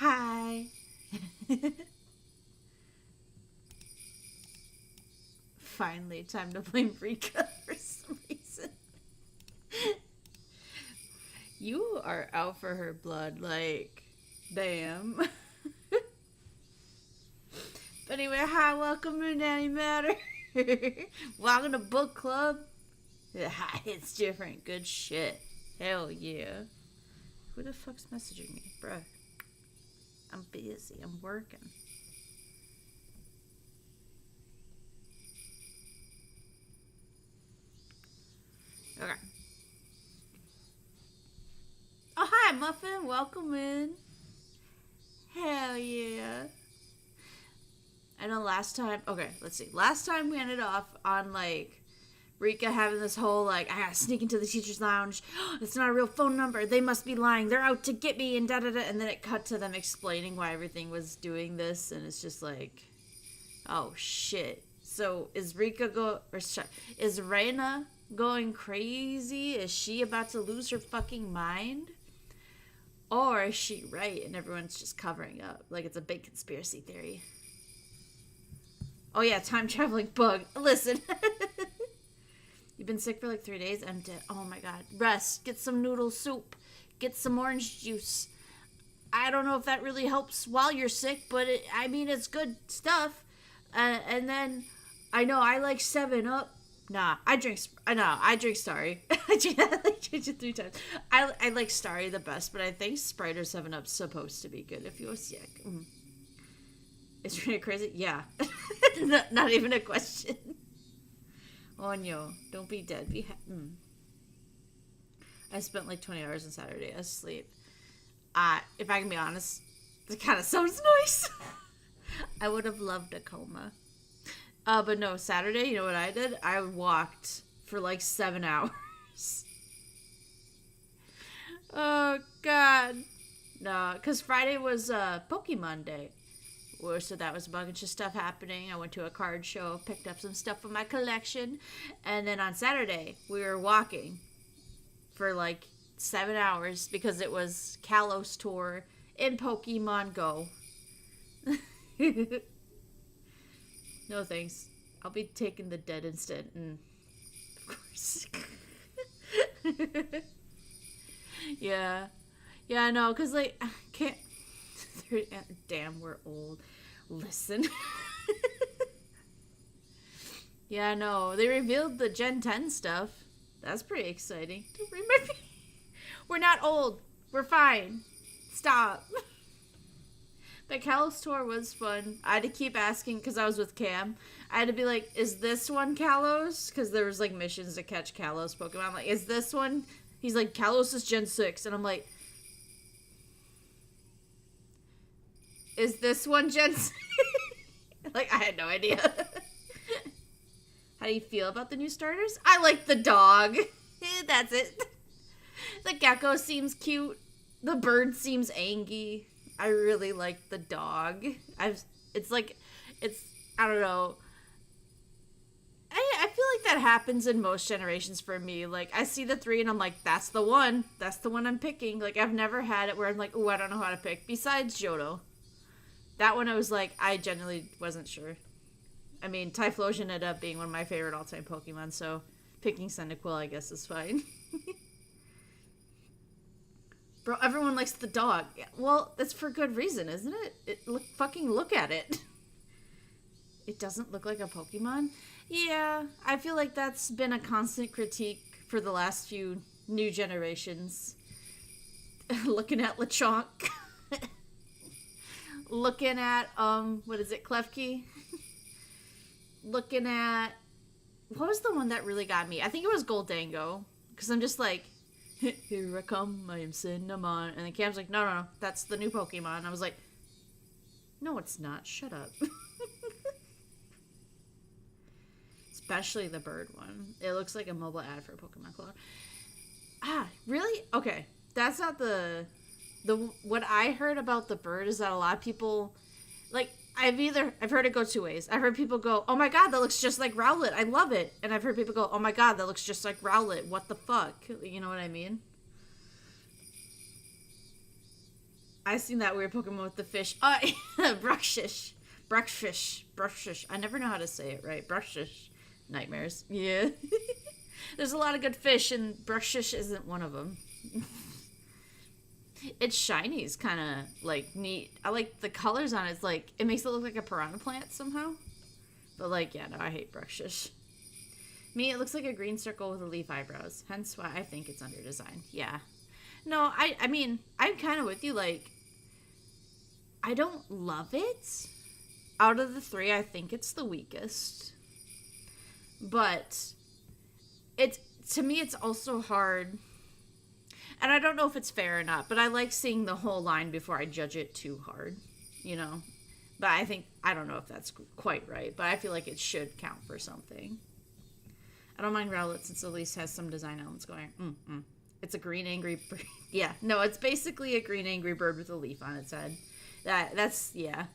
Hi. Finally, time to blame Rika for some reason. You are out for her blood, like, damn. But anyway, hi, welcome to Nanny Matter. Welcome to book club. It's different, good shit. Hell yeah. Who the fuck's messaging me, bruh? I'm busy. I'm working. Okay. Oh, hi, Muffin. Welcome in. Hell yeah. I know last time... Okay, let's see. Last time we ended off on, like, Rika having this whole, like, I gotta sneak into the teacher's lounge. It's not a real phone number. They must be lying. They're out to get me and da-da-da. And then it cut to them explaining why everything was doing this. And it's just like, oh, shit. So is Rika is Reina going crazy? Is she about to lose her fucking mind? Or is she right and everyone's just covering up? Like it's a big conspiracy theory. Oh yeah, time traveling bug. Listen. You've been sick for like 3 days? I'm dead. Oh my god. Rest. Get some noodle soup. Get some orange juice. I don't know if that really helps while you're sick, but it's good stuff. And then, I know I like 7-Up. Nah, I drink Starry. I drink it 3 times. I like Starry the best, but I think Sprite or 7-Up's supposed to be good if you're sick. Is Rena crazy? Yeah. not even a question. Oh no, don't be dead. I spent like 20 hours on Saturday asleep. If I can be honest, it kind of sounds nice. I would have loved a coma. But no, Saturday, you know what I did? I walked for like 7 hours. Oh, God. No, because Friday was Pokemon Day. So that was a bunch of stuff happening. I went to a card show, picked up some stuff from my collection. And then on Saturday, we were walking for like 7 hours because it was Kalos Tour in Pokemon Go. No thanks. I'll be taking the dead instead. Of course. Yeah. Yeah, I know, because, like, I can't... Damn, we're old. Listen. Yeah, no, they revealed the Gen 10 stuff. That's pretty exciting. Remember? We're not old. We're fine. Stop. But Kalos tour was fun. I had to keep asking because I was with Cam. I had to be like, is this one Kalos? Because there was like missions to catch Kalos Pokemon. I'm like, is this one? He's like, Kalos is Gen 6. And I'm like, is this one Gen 6? Like, I had no idea. How do you feel about the new starters? I like the dog. That's it. The gecko seems cute. The bird seems angry. I really like the dog. I don't know. I feel like that happens in most generations for me. Like, I see the 3 and I'm like, that's the one. That's the one I'm picking. Like, I've never had it where I'm like, ooh, I don't know how to pick. Besides Johto. That one I was like, I genuinely wasn't sure. I mean, Typhlosion ended up being one of my favorite all-time Pokemon, so picking Cyndaquil, I guess, is fine. Bro, everyone likes the dog. Well, that's for good reason, isn't it? Fucking look at it. It doesn't look like a Pokemon? Yeah, I feel like that's been a constant critique for the last few new generations. Looking at Lechonk. Looking at, what is it, Klefki? Looking at... What was the one that really got me? I think it was Goldango. Because I'm just like, here I come, I am Cinnamon. And then Cam's like, no, that's the new Pokemon. And I was like, no, it's not. Shut up. Especially the bird one. It looks like a mobile ad for a Pokemon Cloud. Ah, really? Okay. That's not the... What I heard about the bird is that a lot of people... Like, I've heard it go two ways. I've heard people go, oh my god, that looks just like Rowlet. I love it. And I've heard people go, oh my god, that looks just like Rowlet. What the fuck? You know what I mean? I seen that weird Pokemon with the fish. Oh, Bruxish. Bruxish. I never know how to say it right. Bruxish. Nightmares. Yeah. There's a lot of good fish, and Bruxish isn't one of them. It's shiny. It's kind of, like, neat. I like the colors on it. It's, like, it makes it look like a piranha plant somehow. But, like, yeah, no, I hate Bruxish. Me, it looks like a green circle with a leaf eyebrows. Hence why I think it's under design. Yeah. No, I mean, I'm kind of with you. Like, I don't love it. Out of the 3, I think it's the weakest. But, to me, it's also hard... And I don't know if it's fair or not, but I like seeing the whole line before I judge it too hard, you know? But I don't know if that's quite right, but I feel like it should count for something. I don't mind Rowlet since at least has some design elements going. It's a green angry bird. Yeah, no, it's basically a green angry bird with a leaf on its head. That's, yeah.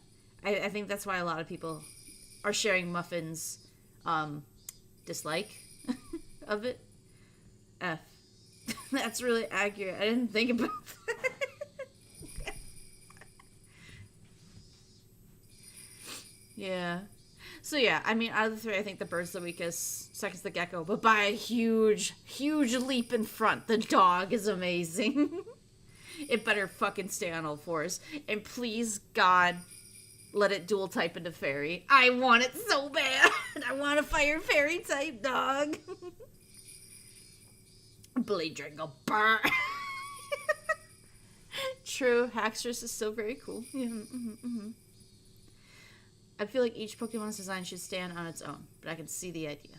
I think that's why a lot of people are sharing Muffin's dislike of it. F. That's really accurate. I didn't think about that. Yeah. So yeah, I mean, out of the 3, I think the bird's the weakest. Second's the gecko, but by a huge, huge leap in front. The dog is amazing. It better fucking stay on all 4s. And please, God, let it dual type into fairy. I want it so bad. I want a fire fairy type dog. Blade Dragon burn. True, Haxorus is still very cool. Yeah, I feel like each Pokemon's design should stand on its own, but I can see the idea.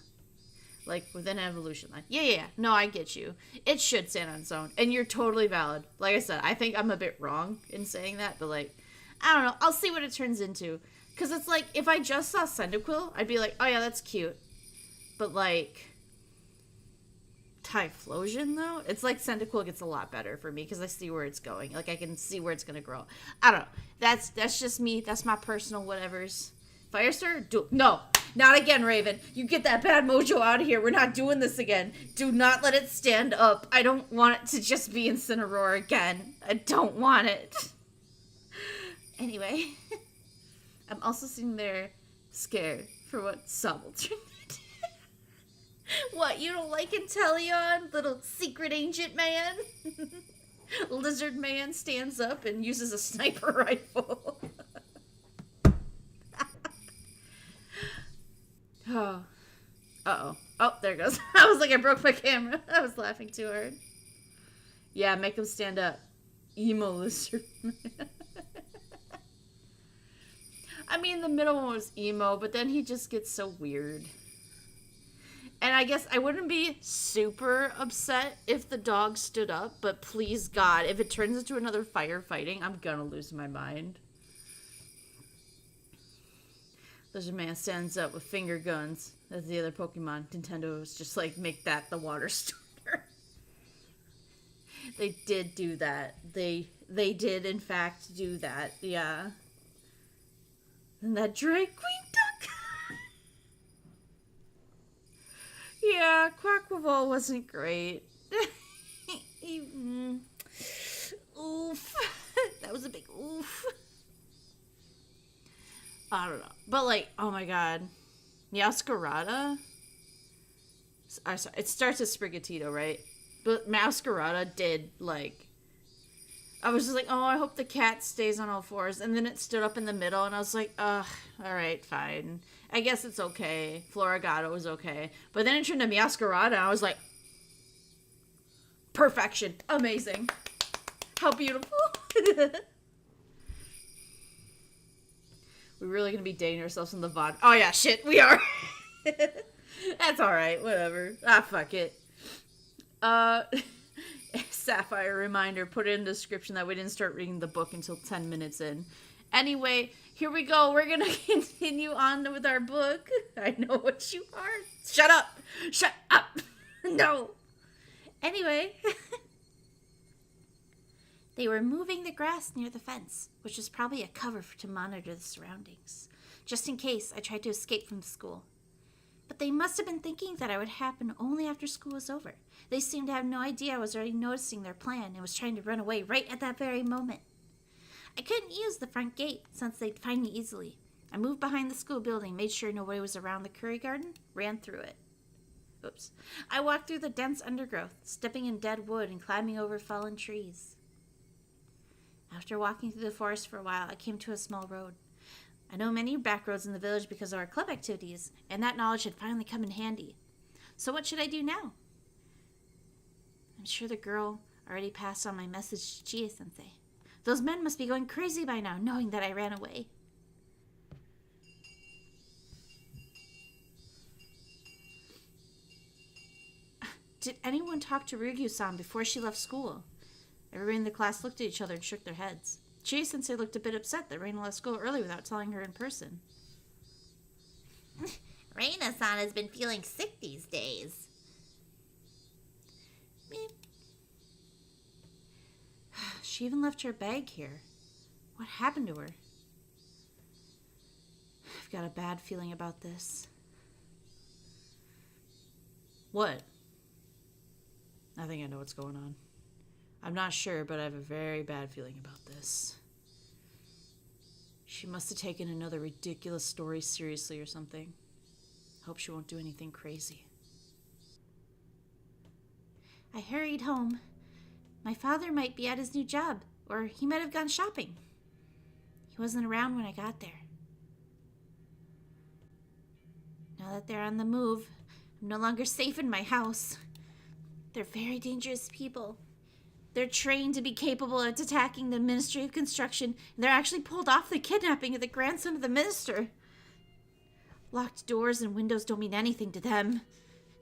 Like, within an evolution line. Yeah. No, I get you. It should stand on its own, and you're totally valid. Like I said, I think I'm a bit wrong in saying that, but, like, I don't know. I'll see what it turns into. Because it's like, if I just saw Cyndaquil, I'd be like, oh yeah, that's cute. But, like... Typhlosion, though? It's like Cyndaquil gets a lot better for me because I see where it's going. Like, I can see where it's going to grow. I don't know. That's just me. That's my personal whatevers. Firestar? No. Not again, Raven. You get that bad mojo out of here. We're not doing this again. Do not let it stand up. I don't want it to just be Incineroar again. I don't want it. Anyway. I'm also sitting there scared for what Subaltern did. What, you don't like Inteleon, little secret ancient man? Lizard man stands up and uses a sniper rifle. Oh. Uh-oh. Oh, there it goes. I was like, I broke my camera. I was laughing too hard. Yeah, make him stand up. Emo lizard man. I mean, the middle one was emo, but then he just gets so weird. And I guess I wouldn't be super upset if the dog stood up, but please God, if it turns into another firefighting, I'm gonna lose my mind. Lizard man stands up with finger guns. As the other Pokemon. Nintendo was just like, make that the water starter. They did do that. They did, in fact, do that. Yeah. And that drag queen duck. Yeah, Quacklevolt wasn't great. Oof. That was a big oof. I don't know. But, like, oh my god. Meowscarada? Sorry, it starts with Sprigatito, right? But Meowscarada did, like... I was just like, oh, I hope the cat stays on all fours. And then it stood up in the middle, and I was like, ugh, alright, fine. I guess it's okay. Floragato was okay. But then it turned to Meowscarada, and I was like... Perfection. Amazing. How beautiful. We're really going to be dating ourselves in the VOD. Oh, yeah, shit, we are. That's alright, whatever. Ah, fuck it. Saphyre reminder, put it in the description that we didn't start reading the book until 10 minutes in. Anyway, here we go. We're going to continue on with our book. I know what you are. Shut up. Shut up. No. Anyway. They were moving the grass near the fence, which was probably a cover to monitor the surroundings, just in case I tried to escape from the school. But they must have been thinking that I would happen only after school was over. They seemed to have no idea I was already noticing their plan and was trying to run away right at that very moment. I couldn't use the front gate since they'd find me easily. I moved behind the school building, made sure nobody was around the curry garden, ran through it. Oops. I walked through the dense undergrowth, stepping in dead wood and climbing over fallen trees. After walking through the forest for a while, I came to a small road. I know many back roads in the village because of our club activities, and that knowledge had finally come in handy. So what should I do now? I'm sure the girl already passed on my message to Chia-sensei. Those men must be going crazy by now, knowing that I ran away. Did anyone talk to Ryugyu-san before she left school? Everybody in the class looked at each other and shook their heads. Chia-sensei looked a bit upset that Reina left school early without telling her in person. Reina-san has been feeling sick these days. She even left her bag here. What happened to her? I've got a bad feeling about this. What? I think I know what's going on. I'm not sure, but I have a very bad feeling about this. She must have taken another ridiculous story seriously or something. Hope she won't do anything crazy. I hurried home. My father might be at his new job, or he might have gone shopping. He wasn't around when I got there. Now that they're on the move, I'm no longer safe in my house. They're very dangerous people. They're trained to be capable of attacking the Ministry of Construction, and they're actually pulled off the kidnapping of the grandson of the minister. Locked doors and windows don't mean anything to them.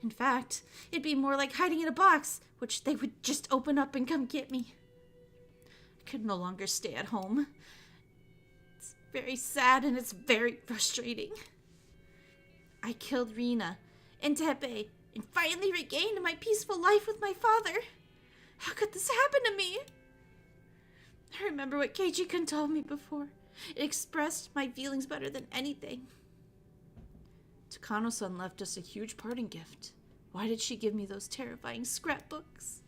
In fact, it'd be more like hiding in a box, which they would just open up and come get me. I could no longer stay at home. It's very sad and it's very frustrating. I killed Rina and Tepe and finally regained my peaceful life with my father. How could this happen to me? I remember what Keiji-kun told me before. It expressed my feelings better than anything. Takano-san left us a huge parting gift. Why did she give me those terrifying scrapbooks?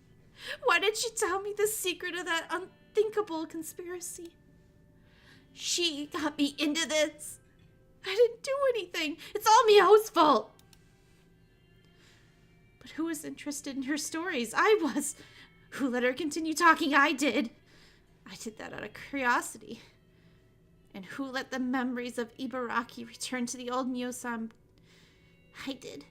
Why did she tell me the secret of that unthinkable conspiracy? She got me into this. I didn't do anything. It's all Meow's fault. But who was interested in her stories? I was. Who let her continue talking? I did. I did that out of curiosity. And who let the memories of Ibaraki return to the old Mio-san? I did.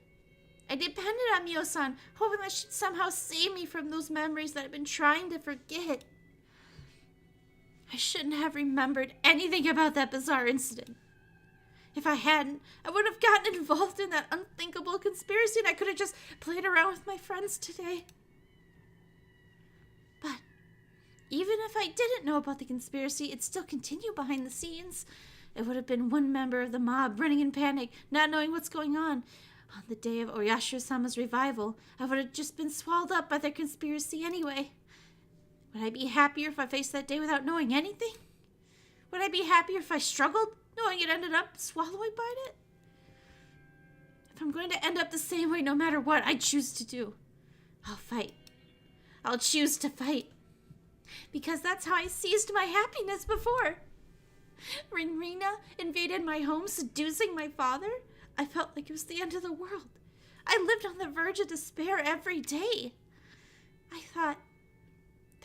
I depended on Mio-san, hoping that she'd somehow save me from those memories that I've been trying to forget. I shouldn't have remembered anything about that bizarre incident. If I hadn't, I would have gotten involved in that unthinkable conspiracy and I could have just played around with my friends today. But even if I didn't know about the conspiracy, it'd still continue behind the scenes. It would have been one member of the mob running in panic, not knowing what's going on. On the day of Oyashiro-sama's revival, I would have just been swallowed up by their conspiracy anyway. Would I be happier if I faced that day without knowing anything? Would I be happier if I struggled, knowing it ended up swallowing by it? If I'm going to end up the same way no matter what I choose to do, I'll fight. I'll choose to fight. Because that's how I seized my happiness before. When Rina invaded my home, seducing my father, I felt like it was the end of the world. I lived on the verge of despair every day. I thought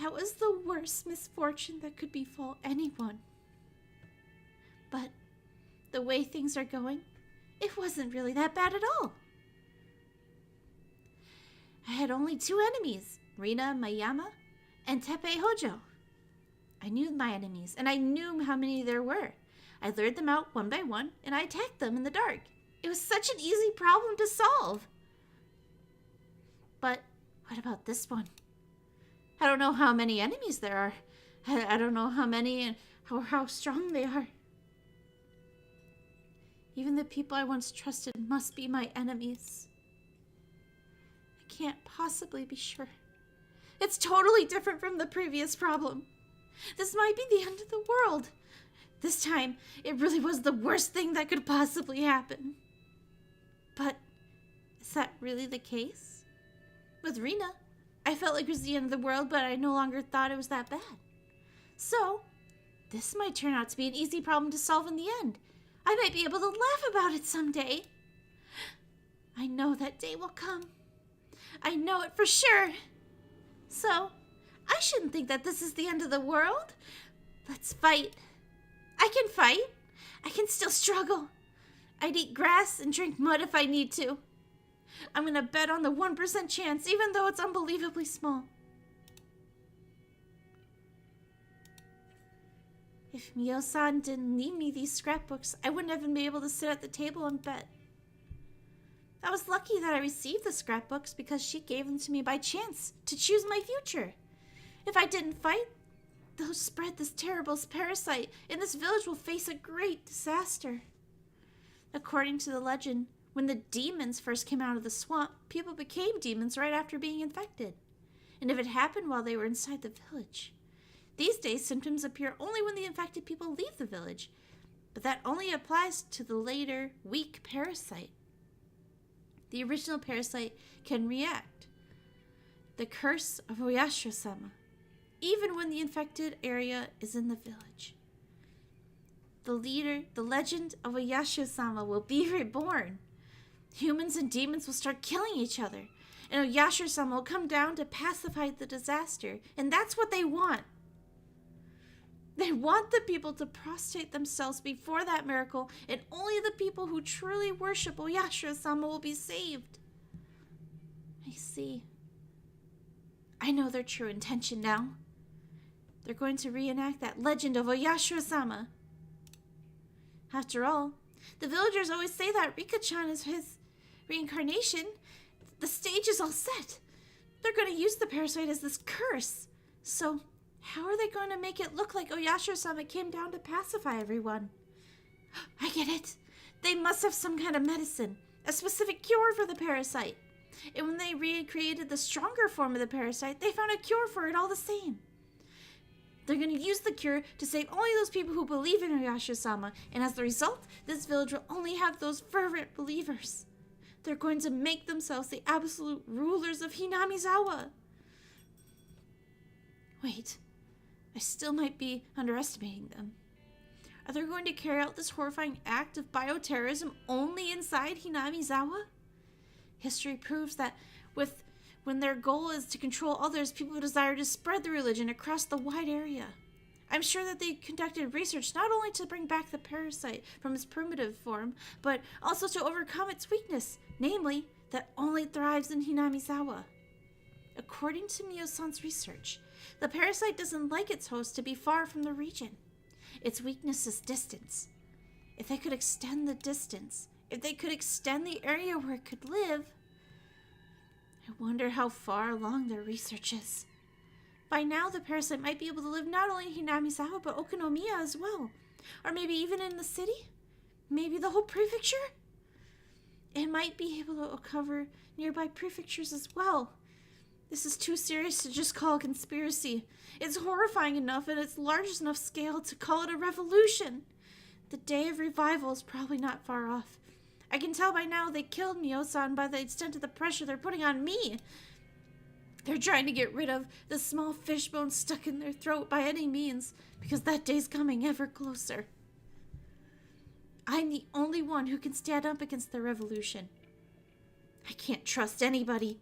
that was the worst misfortune that could befall anyone. But the way things are going, it wasn't really that bad at all. I had only 2 enemies, Rina Mayama and Teppei Hojo. I knew my enemies, and I knew how many there were. I lured them out one by one, and I attacked them in the dark. It was such an easy problem to solve. But what about this one? I don't know how many enemies there are. I don't know how many and how strong they are. Even the people I once trusted must be my enemies. I can't possibly be sure. It's totally different from the previous problem. This might be the end of the world. This time, it really was the worst thing that could possibly happen. But is that really the case? With Rina, I felt like it was the end of the world, but I no longer thought it was that bad. So, this might turn out to be an easy problem to solve in the end. I might be able to laugh about it someday. I know that day will come. I know it for sure. So, I shouldn't think that this is the end of the world. Let's fight. I can fight. I can still struggle. I'd eat grass and drink mud if I need to. I'm going to bet on the 1% chance, even though it's unbelievably small. If Mio-san didn't leave me these scrapbooks, I wouldn't even be able to sit at the table and bet. I was lucky that I received the scrapbooks because she gave them to me by chance to choose my future. If I didn't fight, they'll spread this terrible parasite, and this village will face a great disaster. According to the legend, when the demons first came out of the swamp, people became demons right after being infected. And if it happened while they were inside the village. These days, symptoms appear only when the infected people leave the village, but that only applies to the later, weak parasite. The original parasite can react. The curse of Oyashiro-sama, even when the infected area is in the village. The legend of Oyashiro-sama will be reborn. Humans and demons will start killing each other, and Oyashiro-sama will come down to pacify the disaster, and that's what they want. They want the people to prostrate themselves before that miracle, and only the people who truly worship Oyashiro-sama will be saved. I see. I know their true intention now. They're going to reenact that legend of Oyashiro-sama. After all, the villagers always say that Rika-chan is his reincarnation. The stage is all set. They're going to use the parasite as this curse. So, how are they going to make it look like Oyashiro-sama came down to pacify everyone? I get it. They must have some kind of medicine, a specific cure for the parasite. And when they recreated the stronger form of the parasite, they found a cure for it all the same. They're going to use the cure to save only those people who believe in Oyashiro-sama, and as a result, this village will only have those fervent believers. They're going to make themselves the absolute rulers of Hinamizawa. Wait, I still might be underestimating them. Are they going to carry out this horrifying act of bioterrorism only inside Hinamizawa? History proves that with when their goal is to control others, people desire to spread the religion across the wide area. I'm sure that they conducted research not only to bring back the parasite from its primitive form, but also to overcome its weakness, namely, that only thrives in Hinamizawa. According to Mio-san's research, the parasite doesn't like its host to be far from the region. Its weakness is distance. If they could extend the distance, if they could extend the area where it could live, I wonder how far along their research is. By now, the parasite might be able to live not only in Hinamizawa, but Okonomiya as well. Or maybe even in the city? Maybe the whole prefecture? It might be able to cover nearby prefectures as well. This is too serious to just call a conspiracy. It's horrifying enough and it's large enough scale to call it a revolution. The day of revival is probably not far off. I can tell by now they killed Mio-san by the extent of the pressure they're putting on me. They're trying to get rid of the small fishbone stuck in their throat by any means, because that day's coming ever closer. I'm the only one who can stand up against the revolution. I can't trust anybody.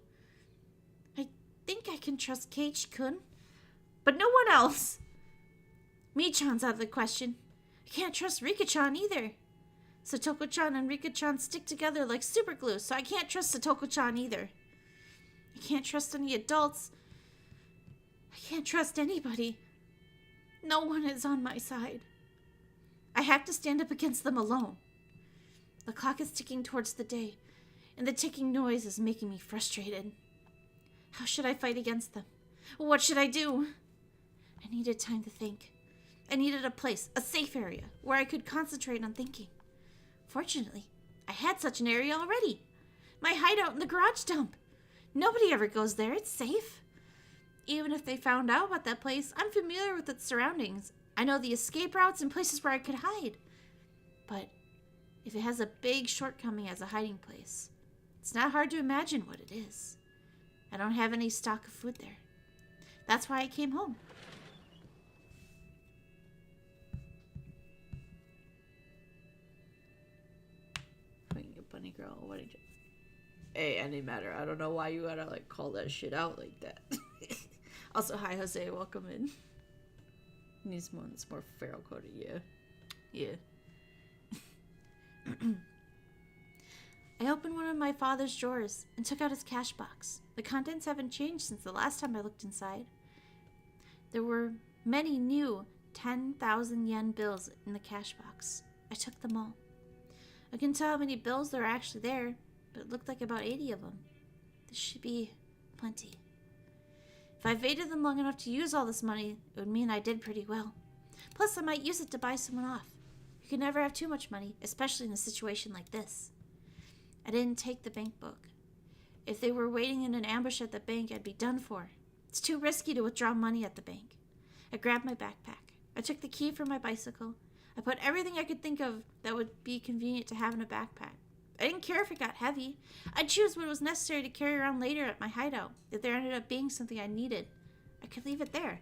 I think I can trust Keiichi-kun, but no one else. Mi-chan's out of the question. I can't trust Rika-chan either. Satoko-chan and Rika-chan stick together like superglue, so I can't trust Satoko-chan either. I can't trust any adults. I can't trust anybody. No one is on my side. I have to stand up against them alone. The clock is ticking towards the day, and the ticking noise is making me frustrated. How should I fight against them? What should I do? I needed time to think. I needed a place, a safe area, where I could concentrate on thinking. Fortunately, I had such an area already. My hideout in the garage dump. Nobody ever goes there. It's safe. Even if they found out about that place, I'm familiar with its surroundings. I know the escape routes and places where I could hide. But if it has a big shortcoming as a hiding place, it's not hard to imagine what it is. I don't have any stock of food there. That's why I came home. Bunny girl, what did you... Hey, any matter. I don't know why you gotta, call that shit out like that. Also, hi, Jose. Welcome in. Needs one that's more feral coded. Yeah. I opened one of my father's drawers and took out his cash box. The contents haven't changed since the last time I looked inside. There were many new 10,000 yen bills in the cash box. I took them all. I couldn't tell how many bills there were actually there, but it looked like about 80 of them. This should be plenty. If I waited them long enough to use all this money, it would mean I did pretty well. Plus, I might use it to buy someone off. You can never have too much money, especially in a situation like this. I didn't take the bank book. If they were waiting in an ambush at the bank, I'd be done for. It's too risky to withdraw money at the bank. I grabbed my backpack. I took the key from my bicycle. I put everything I could think of that would be convenient to have in a backpack. I didn't care if it got heavy. I'd choose what was necessary to carry around later at my hideout. If there ended up being something I needed, I could leave it there.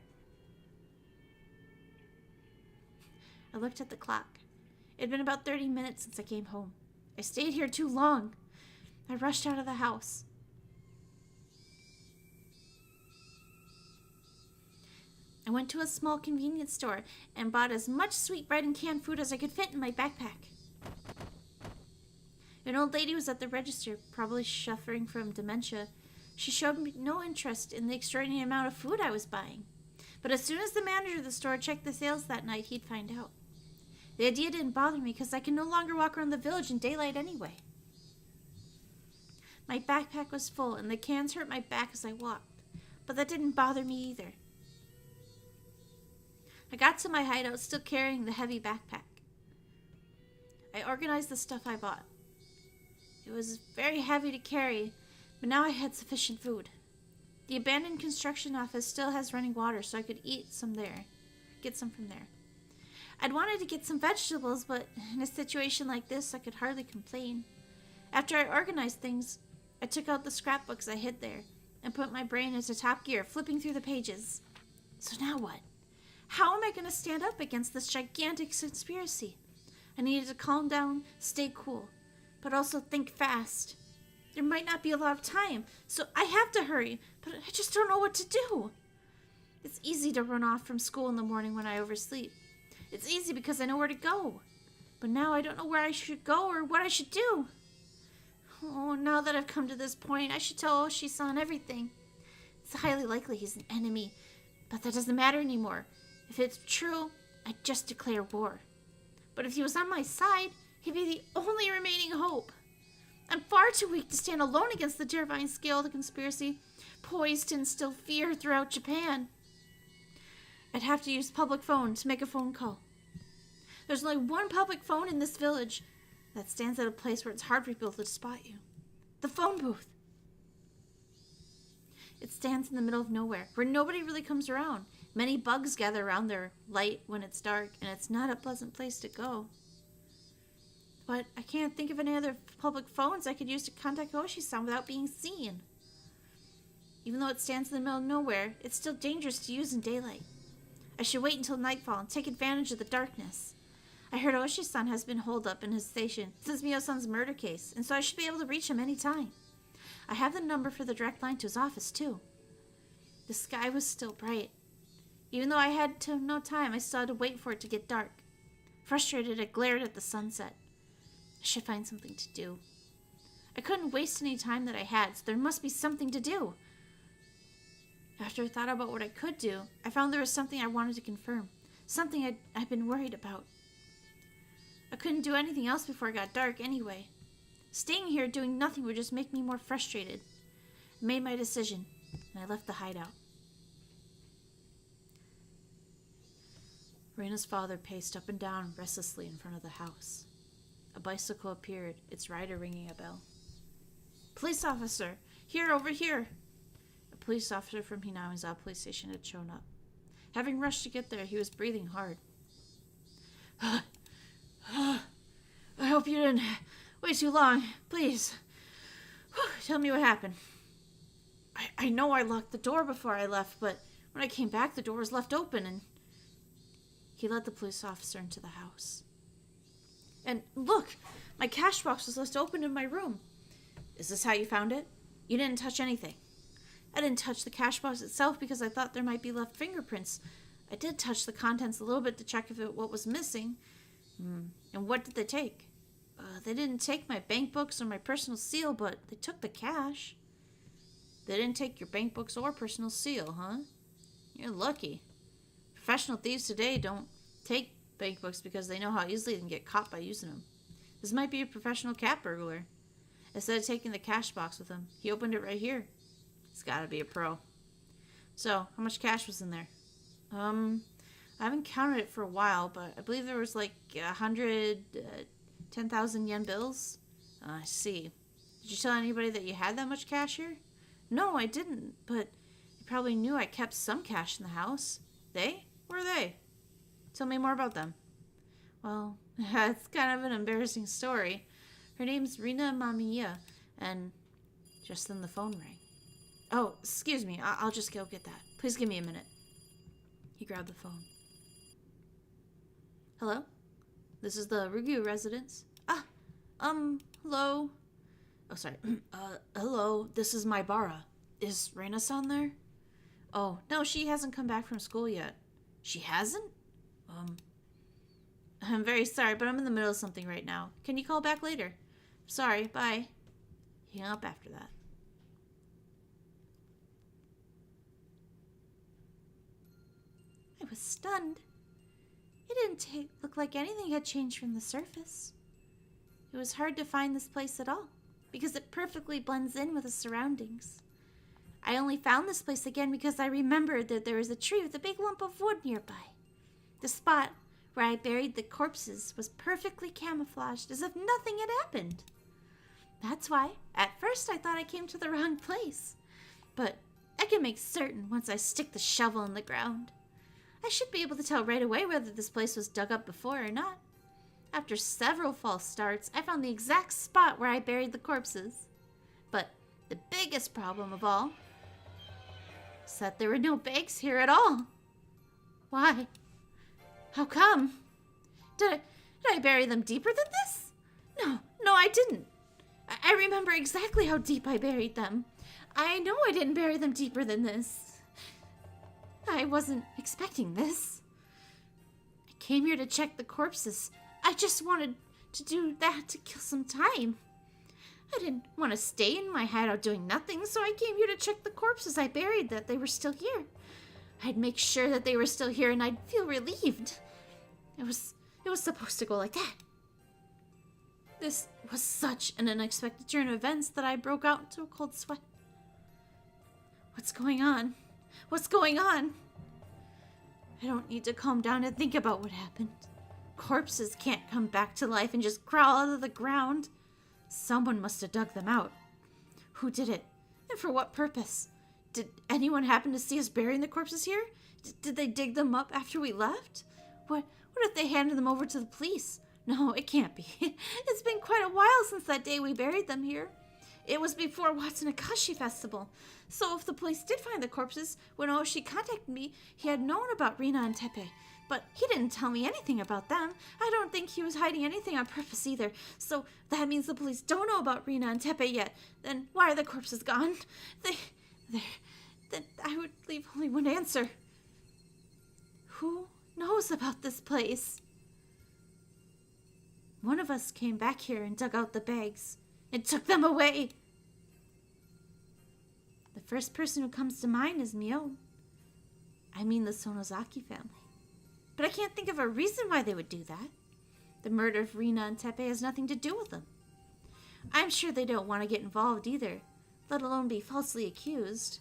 I looked at the clock. It had been about 30 minutes since I came home. I stayed here too long. I rushed out of the house. I went to a small convenience store and bought as much sweet bread and canned food as I could fit in my backpack. An old lady was at the register, probably suffering from dementia. She showed me no interest in the extraordinary amount of food I was buying. But as soon as the manager of the store checked the sales that night, he'd find out. The idea didn't bother me because I can no longer walk around the village in daylight anyway. My backpack was full and the cans hurt my back as I walked, but that didn't bother me either. I got to my hideout still carrying the heavy backpack. I organized the stuff I bought. It was very heavy to carry, but now I had sufficient food. The abandoned construction office still has running water, so I could get some from there. I'd wanted to get some vegetables, but in a situation like this, I could hardly complain. After I organized things, I took out the scrapbooks I hid there and put my brain into top gear, flipping through the pages. So now what? How am I going to stand up against this gigantic conspiracy? I needed to calm down, stay cool, but also think fast. there might not be a lot of time, so I have to hurry, but I just don't know what to do. It's easy to run off from school in the morning when I oversleep. It's easy because I know where to go. But now I don't know where I should go or what I should do. Oh, now that I've come to this point, I should tell Oshi-san everything. It's highly likely he's an enemy, but that doesn't matter anymore. If it's true, I'd just declare war. But if he was on my side, he'd be the only remaining hope. I'm far too weak to stand alone against the terrifying scale of the conspiracy, poised to instill fear throughout Japan. I'd have to use public phone to make a phone call. There's only one public phone in this village that stands at a place where it's hard for people to spot you. The phone booth. It stands in the middle of nowhere, where nobody really comes around. Many bugs gather around their light when it's dark, and it's not a pleasant place to go. But I can't think of any other public phones I could use to contact Oshi-san without being seen. Even though it stands in the middle of nowhere, it's still dangerous to use in daylight. I should wait until nightfall and take advantage of the darkness. I heard Oshi-san has been holed up in his station since Mio-san's murder case, and so I should be able to reach him any time. I have the number for the direct line to his office, too. The sky was still bright. Even though I had no time, I still had to wait for it to get dark. Frustrated, I glared at the sunset. I should find something to do. I couldn't waste any time that I had, so there must be something to do. After I thought about what I could do, I found there was something I wanted to confirm. Something I'd been worried about. I couldn't do anything else before it got dark anyway. Staying here doing nothing would just make me more frustrated. I made my decision, and I left the hideout. Reina's father paced up and down restlessly in front of the house. A bicycle appeared, its rider ringing a bell. "Police officer! Here, over here!" A police officer from Hinamizawa police station had shown up. Having rushed to get there, he was breathing hard. I hope you didn't wait too long. Please. Tell me what happened. I know I locked the door before I left, but when I came back, the door was left open, and he led the police officer into the house. And look, my cash box was left open in my room. Is this how you found it? You didn't touch anything. I didn't touch the cash box itself because I thought there might be left fingerprints. I did touch the contents a little bit to check what was missing. And what did they take? They didn't take my bank books or my personal seal, but they took the cash. They didn't take your bank books or personal seal, huh? You're lucky. Professional thieves today don't take bank books because they know how easily they can get caught by using them. This might be a professional cat burglar. Instead of taking the cash box with him, he opened it right here. He's gotta be a pro. So, how much cash was in there? I haven't counted it for a while, but I believe there was like 10,000 yen bills. I see. Did you tell anybody that you had that much cash here? No, I didn't, but they probably knew I kept some cash in the house. They? Where are they? Tell me more about them. Well, it's kind of an embarrassing story. Her name's Rina Mamiya, and just then the phone rang. Oh, excuse me, I'll just go get that. Please give me a minute. He grabbed the phone. Hello? This is the Rugu residence. Hello? Oh, sorry. Hello, this is Maibara. Is Reina-san there? Oh, no, she hasn't come back from school yet. She hasn't? I'm very sorry, but I'm in the middle of something right now. Can you call back later? Sorry, bye. He hung up after that. I was stunned. It didn't look like anything had changed from the surface. It was hard to find this place at all, because it perfectly blends in with the surroundings. I only found this place again because I remembered that there was a tree with a big lump of wood nearby. The spot where I buried the corpses was perfectly camouflaged, as if nothing had happened. That's why, at first, I thought I came to the wrong place. But I can make certain once I stick the shovel in the ground. I should be able to tell right away whether this place was dug up before or not. After several false starts, I found the exact spot where I buried the corpses. But the biggest problem of all is that there were no bags here at all. Why? How come? Did I bury them deeper than this? No, I didn't. I remember exactly how deep I buried them. I know I didn't bury them deeper than this. I wasn't expecting this. I came here to check the corpses. I just wanted to do that to kill some time. I didn't want to stay in my hideout doing nothing, so I came here to check the corpses I buried, that they were still here. I'd make sure that they were still here, and I'd feel relieved. It was supposed to go like that. This was such an unexpected turn of events that I broke out into a cold sweat. What's going on? What's going on? I don't need to calm down and think about what happened. Corpses can't come back to life and just crawl out of the ground. Someone must have dug them out. Who did it? And for what purpose? Did anyone happen to see us burying the corpses here? Did they dig them up after we left? What if they handed them over to the police? No, it can't be. It's been quite a while since that day we buried them here. It was before Watsunakashi Festival. So if the police did find the corpses, when Oshi contacted me, he had known about Rina and Tepe. But he didn't tell me anything about them. I don't think he was hiding anything on purpose either. So that means the police don't know about Rina and Tepe yet. Then why are the corpses gone? Then I would leave only one answer. Who knows about this place? One of us came back here and dug out the bags and took them away. The first person who comes to mind is Mion. I mean the Sonozaki family. But I can't think of a reason why they would do that. The murder of Rina and Tepe has nothing to do with them. I'm sure they don't want to get involved either, let alone be falsely accused.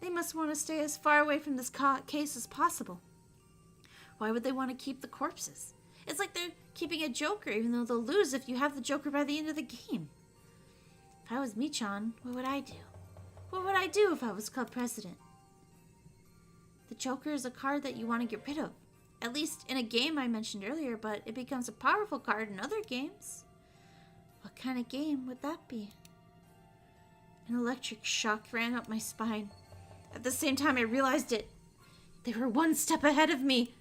They must want to stay as far away from this case as possible. Why would they want to keep the corpses? It's like they're keeping a joker, even though they'll lose if you have the joker by the end of the game. If I was Michan, what would I do? What would I do if I was club president? The joker is a card that you want to get rid of. At least in a game I mentioned earlier, but it becomes a powerful card in other games. What kind of game would that be? An electric shock ran up my spine. At the same time I realized it. They were one step ahead of me.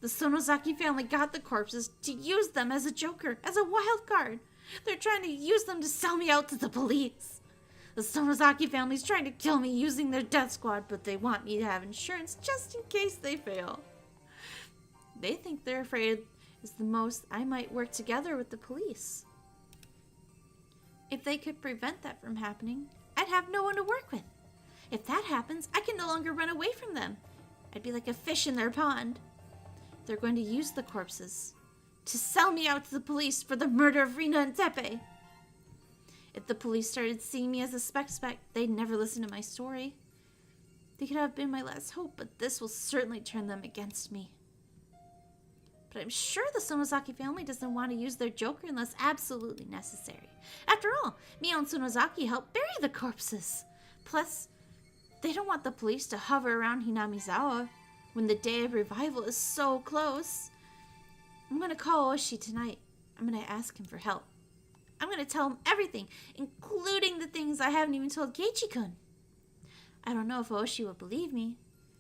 The Sonozaki family got the corpses to use them as a joker, as a wild card. They're trying to use them to sell me out to the police. The Sonozaki family's trying to kill me using their death squad, but they want me to have insurance just in case they fail. They think they're afraid is the most I might work together with the police. If they could prevent that from happening, I'd have no one to work with. If that happens, I can no longer run away from them. I'd be like a fish in their pond. They're going to use the corpses to sell me out to the police for the murder of Rina and Tepe. If the police started seeing me as a suspect, they'd never listen to my story. They could have been my last hope, but this will certainly turn them against me. But I'm sure the Sonozaki family doesn't want to use their joker unless absolutely necessary. After all, Mio and Sonozaki helped bury the corpses. Plus, they don't want the police to hover around Hinamizawa when the day of revival is so close. I'm going to call Oshi tonight. I'm going to ask him for help. I'm going to tell him everything, including the things I haven't even told Keiichi-kun. I don't know if Oshi will believe me.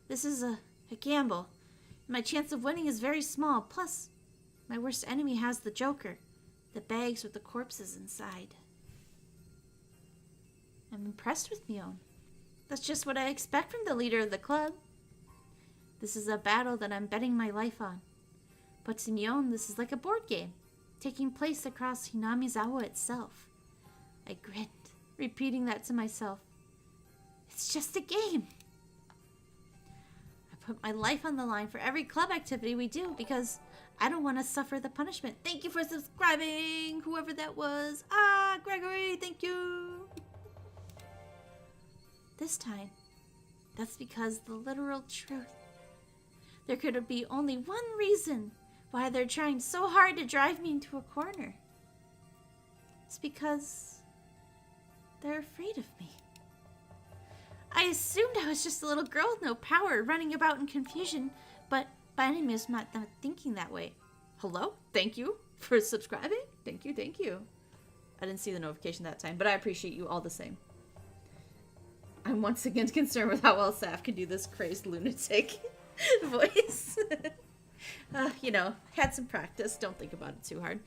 This is a gamble. My chance of winning is very small. Plus, my worst enemy has the joker, the bags with the corpses inside. I'm impressed with Mion. That's just what I expect from the leader of the club. This is a battle that I'm betting my life on. But to Mion, this is like a board game, taking place across Hinamizawa itself. I grinned, repeating that to myself. It's just a game. I put my life on the line for every club activity we do because I don't want to suffer the punishment. Thank you for subscribing, whoever that was. Gregory, thank you. This time, that's because the literal truth. There could be only one reason why they're trying so hard to drive me into a corner. It's because they're afraid of me. I assumed I was just a little girl with no power running about in confusion, but by any means I'm not thinking that way. Hello? Thank you for subscribing. Thank you, thank you. I didn't see the notification that time, but I appreciate you all the same. I'm once again concerned with how well Saph can do this crazed lunatic voice. Had some practice. Don't think about it too hard.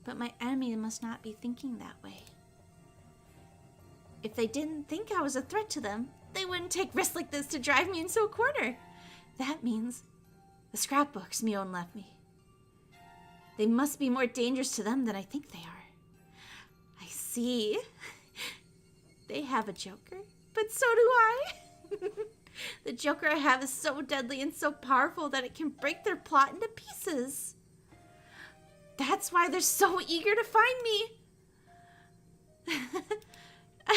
But my enemy must not be thinking that way. If they didn't think I was a threat to them, they wouldn't take risks like this to drive me into a corner. That means the scrapbooks Mion left me. They must be more dangerous to them than I think they are. I see. They have a Joker, but so do I. The Joker I have is so deadly and so powerful that it can break their plot into pieces. That's why they're so eager to find me. A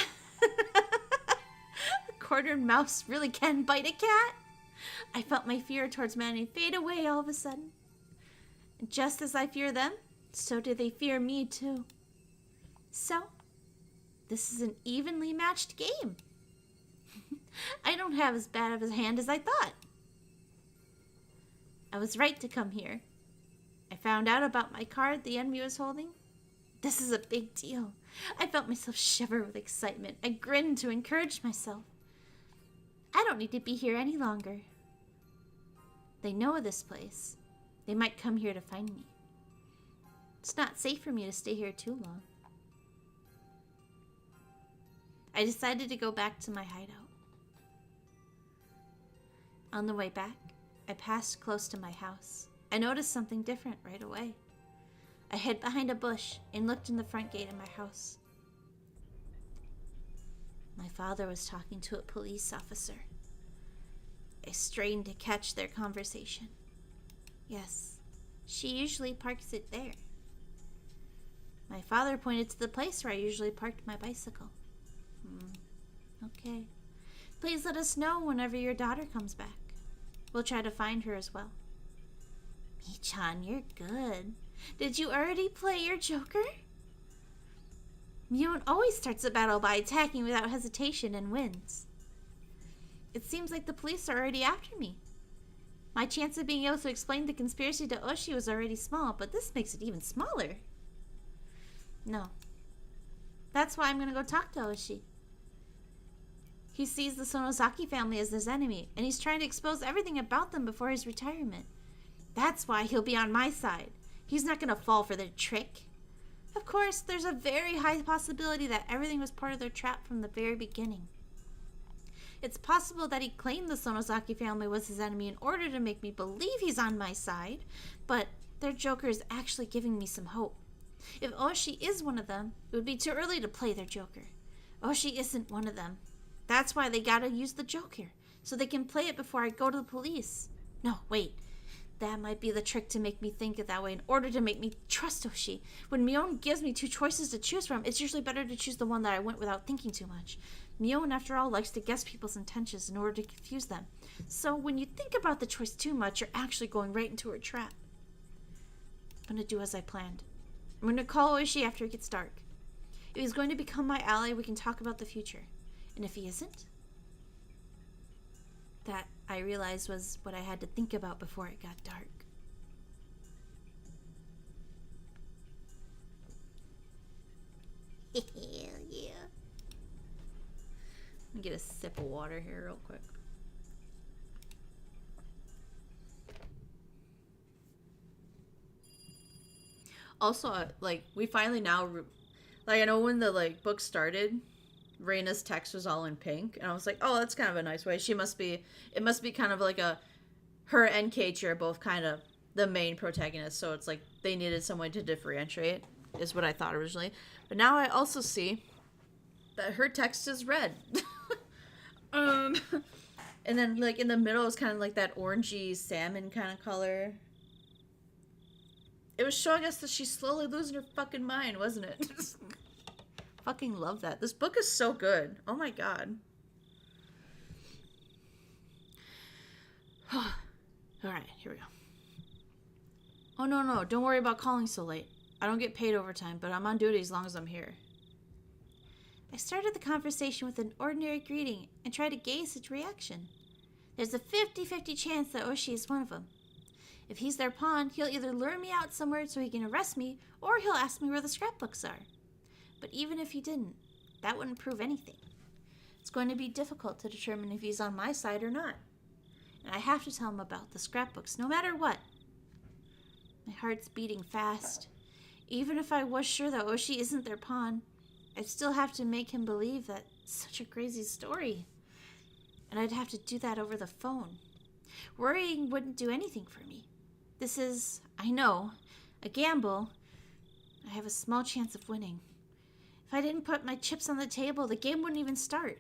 cornered mouse really can bite a cat. I felt my fear towards Manny fade away all of a sudden. And just as I fear them, so do they fear me too. So, this is an evenly matched game. I don't have as bad of a hand as I thought. I was right to come here. I found out about my card the enemy was holding. This is a big deal. I felt myself shiver with excitement. I grinned to encourage myself. I don't need to be here any longer. They know of this place. They might come here to find me. It's not safe for me to stay here too long. I decided to go back to my hideout. On the way back, I passed close to my house. I noticed something different right away. I hid behind a bush and looked in the front gate of my house. My father was talking to a police officer. I strained to catch their conversation. Yes, she usually parks it there. My father pointed to the place where I usually parked my bicycle. Okay. Please let us know whenever your daughter comes back. We'll try to find her as well. Mii-chan, you're good. Did you already play your Joker? Mion always starts a battle by attacking without hesitation and wins. It seems like the police are already after me. My chance of being able to explain the conspiracy to Oshi was already small, but this makes it even smaller. No. That's why I'm going to go talk to Oshi. He sees the Sonozaki family as his enemy, and he's trying to expose everything about them before his retirement. That's why he'll be on my side. He's not going to fall for their trick. Of course, there's a very high possibility that everything was part of their trap from the very beginning. It's possible that he claimed the Sonozaki family was his enemy in order to make me believe he's on my side, but their Joker is actually giving me some hope. If Oshi is one of them, it would be too early to play their Joker. Oshi isn't one of them. That's why they gotta use the Joker, so they can play it before I go to the police. No, wait. That might be the trick to make me think it that way in order to make me trust Oshi. When Mion gives me two choices to choose from, it's usually better to choose the one that I went without thinking too much. Mion, after all, likes to guess people's intentions in order to confuse them. So when you think about the choice too much, you're actually going right into her trap. I'm gonna do as I planned. I'm gonna call Oshi after it gets dark. If he's going to become my ally, we can talk about the future. And if he isn't, that I realized was what I had to think about before it got dark. Hell yeah. Let me get a sip of water here real quick. Also, we finally now, I know when the, book started, Reina's text was all in pink, and I was like, oh, that's kind of a nice way. It must be kind of like her and Keiichi are both kind of the main protagonists, so it's like they needed someone to differentiate, is what I thought originally. But now I also see that her text is red. And then, in the middle is kind of like that orangey salmon kind of color. It was showing us that she's slowly losing her fucking mind, wasn't it? Fucking love that. This book is so good. Oh my god. Alright, here we go. Oh no, don't worry about calling so late. I don't get paid overtime, but I'm on duty as long as I'm here. I started the conversation with an ordinary greeting and tried to gauge its reaction. There's a 50-50 chance that Oshi is one of them. If he's their pawn, he'll either lure me out somewhere so he can arrest me, or he'll ask me where the scrapbooks are. But even if he didn't, that wouldn't prove anything. It's going to be difficult to determine if he's on my side or not. And I have to tell him about the scrapbooks, no matter what. My heart's beating fast. Even if I was sure that Oshi isn't their pawn, I'd still have to make him believe that it's such a crazy story. And I'd have to do that over the phone. Worrying wouldn't do anything for me. This is, I know, a gamble. I have a small chance of winning. If I didn't put my chips on the table, the game wouldn't even start.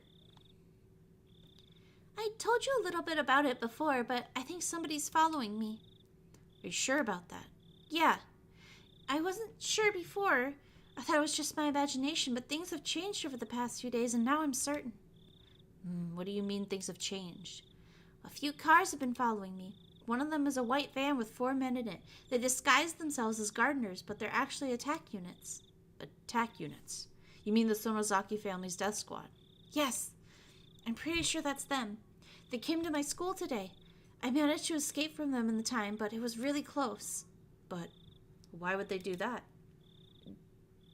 I told you a little bit about it before, but I think somebody's following me. Are you sure about that? Yeah. I wasn't sure before. I thought it was just my imagination, but things have changed over the past few days, and now I'm certain. What do you mean things have changed? A few cars have been following me. One of them is a white van with 4 men in it. They disguise themselves as gardeners, but they're actually attack units. Attack units? You mean the Sonozaki family's death squad? Yes. I'm pretty sure that's them. They came to my school today. I managed to escape from them in the time, but it was really close. But why would they do that?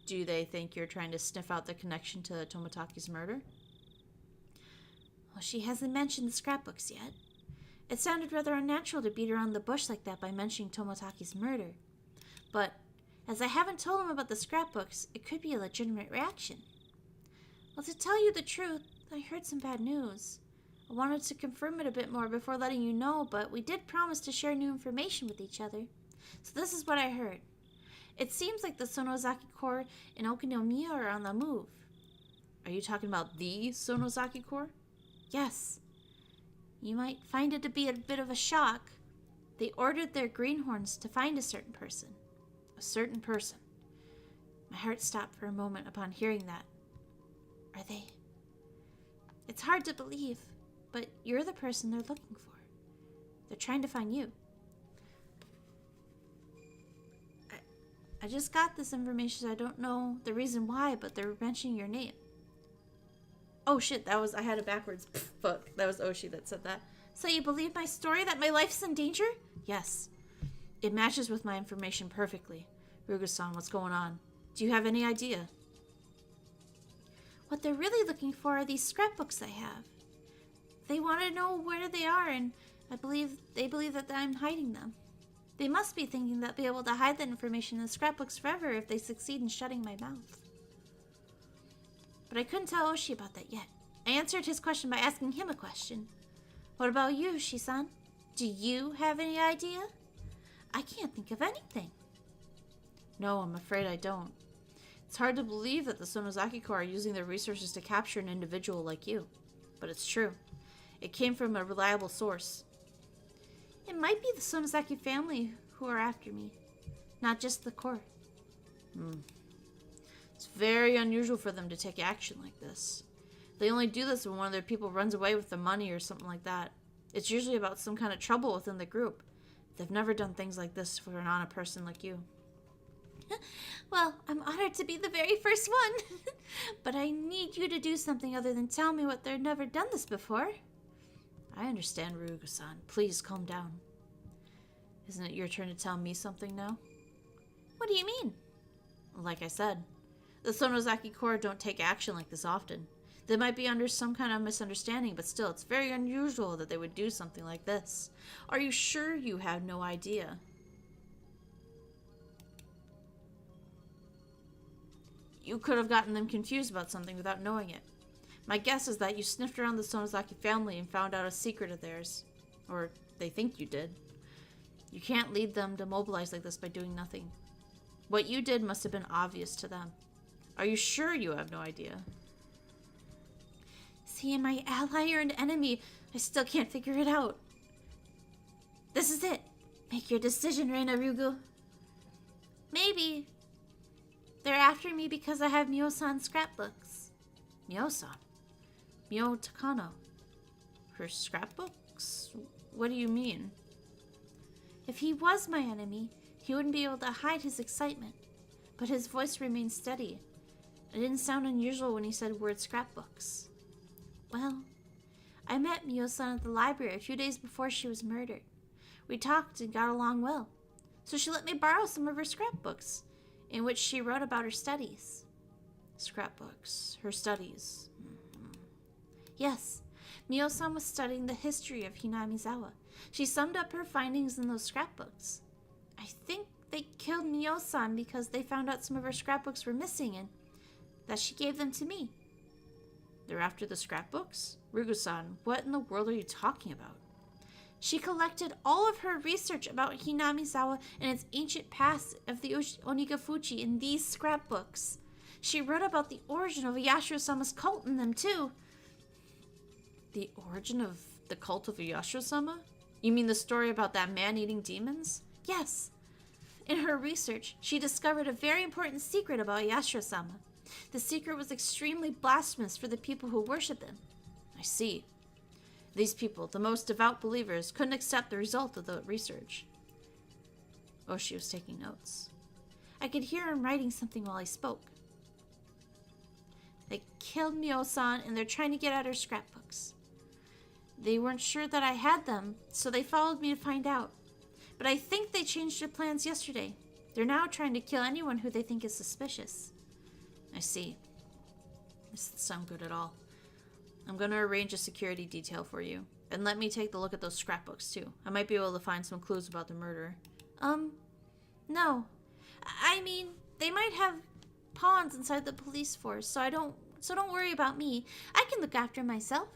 Do they think you're trying to sniff out the connection to Tomotaki's murder? Well, she hasn't mentioned the scrapbooks yet. It sounded rather unnatural to beat around the bush like that by mentioning Tomotaki's murder. But as I haven't told him about the scrapbooks, it could be a legitimate reaction. Well, to tell you the truth, I heard some bad news. I wanted to confirm it a bit more before letting you know, but we did promise to share new information with each other. So this is what I heard. It seems like the Sonozaki Corps in Okinomiya are on the move. Are you talking about the Sonozaki Corps? Yes. You might find it to be a bit of a shock. They ordered their greenhorns to find a certain person. A certain person. My heart stopped for a moment upon hearing that. Are they? It's hard to believe, but you're the person they're looking for. They're trying to find you. I just got this information, so I don't know the reason why, but they're mentioning your name. Oh shit, I had it backwards. Fuck, that was Oshi that said that. So you believe my story, that my life's in danger? Yes. It matches with my information perfectly. Ryuga-san, what's going on? Do you have any idea? What they're really looking for are these scrapbooks I have. They want to know where they are, and they believe that I'm hiding them. They must be thinking they'll be able to hide that information in the scrapbooks forever if they succeed in shutting my mouth. But I couldn't tell Oshi about that yet. I answered his question by asking him a question. What about you, Shi-san? Do you have any idea? I can't think of anything. No, I'm afraid I don't. It's hard to believe that the Sonozaki Corps are using their resources to capture an individual like you. But it's true. It came from a reliable source. It might be the Sonozaki family who are after me, not just the Corps. It's very unusual for them to take action like this. They only do this when one of their people runs away with the money or something like that. It's usually about some kind of trouble within the group. They've never done things like this for an honest person like you. Well, I'm honored to be the very first one. But I need you to do something other than tell me what they've never done this before. I understand, Ryuga-san. Please calm down. Isn't it your turn to tell me something now? What do you mean? Like I said, the Sonozaki Corps don't take action like this often. They might be under some kind of misunderstanding, but still, it's very unusual that they would do something like this. Are you sure you have no idea? You could have gotten them confused about something without knowing it. My guess is that you sniffed around the Sonozaki family and found out a secret of theirs. Or they think you did. You can't lead them to mobilize like this by doing nothing. What you did must have been obvious to them. Are you sure you have no idea? Is he my ally or an enemy? I still can't figure it out. This is it. Make your decision, Reina Ryugu. Maybe they're after me because I have Mio-san's scrapbooks. Mio-san? Mio Takano. Her scrapbooks? What do you mean? If he was my enemy, he wouldn't be able to hide his excitement. But his voice remained steady. It didn't sound unusual when he said word scrapbooks. Well, I met Mio-san at the library a few days before she was murdered. We talked and got along well. So she let me borrow some of her scrapbooks, in which she wrote about her studies. Scrapbooks. Her studies. Yes, Mio-san was studying the history of Hinamizawa. She summed up her findings in those scrapbooks. I think They killed Mio-san because they found out some of her scrapbooks were missing and that she gave them to me. They're after the scrapbooks? Rugu-san, what in the world are you talking about? She collected all of her research about Hinamizawa and its ancient past of the Onigafuchi in these scrapbooks. She wrote about the origin of Yashiro-sama's cult in them, too. The origin of the cult of Yashiro-sama? You mean the story about that man eating demons? Yes. In her research, she discovered a very important secret about Yashiro-sama. The secret was extremely blasphemous for the people who worship him. I see. These people, the most devout believers, couldn't accept the result of the research. Oshi was taking notes. I could hear him writing something while I spoke. They killed Mio-san and they're trying to get at her scrapbooks. They weren't sure that I had them, so they followed me to find out. But I think they changed their plans yesterday. They're now trying to kill anyone who they think is suspicious. I see. This doesn't sound good at all. I'm going to arrange a security detail for you. And let me take a look at those scrapbooks, too. I might be able to find some clues about the murder. No. I mean, they might have pawns inside the police force, so don't worry about me. I can look after myself.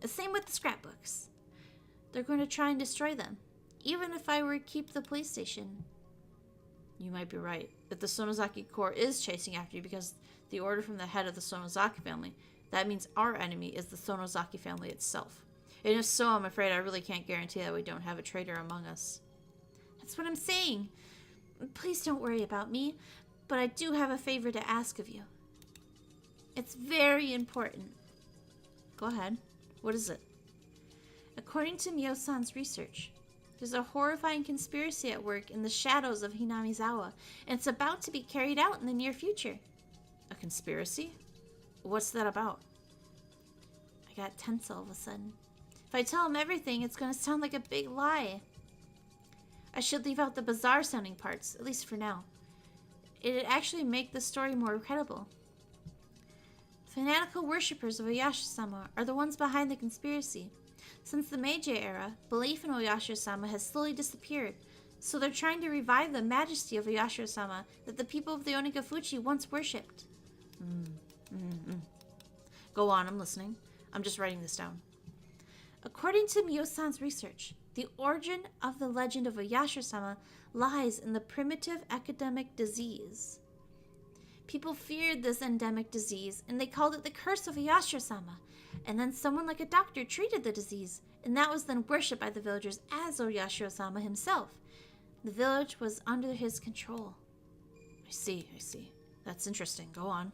Same with the scrapbooks. They're going to try and destroy them, even if I were to keep the police station. You might be right. If the Sonozaki Corps is chasing after you because the order from the head of the Sonozaki family, that means our enemy is the Sonozaki family itself. And if so, I'm afraid I really can't guarantee that we don't have a traitor among us. That's what I'm saying. Please don't worry about me, but I do have a favor to ask of you. It's very important. Go ahead. What is it? According to Mio-san's research, there's a horrifying conspiracy at work in the shadows of Hinamizawa, and it's about to be carried out in the near future. A conspiracy? What's that about? I got tense all of a sudden. If I tell him everything, it's going to sound like a big lie. I should leave out the bizarre sounding parts, at least for now. It'd actually make the story more credible. Fanatical worshippers of Oyashiro-sama are the ones behind the conspiracy. Since the Meiji era, belief in Oyashiro-sama has slowly disappeared, so they're trying to revive the majesty of Oyashiro-sama that the people of the Onigafuchi once worshipped. Go on, I'm listening. I'm just writing this down. According to Mio-san's research, the origin of the legend of Oyashiro-sama lies in the primitive epidemic disease. People feared this endemic disease, and they called it the curse of Oyashiro-sama. And then someone like a doctor treated the disease, and that was then worshipped by the villagers as Oyashiro-sama himself. The village was under his control. I see. That's interesting. Go on.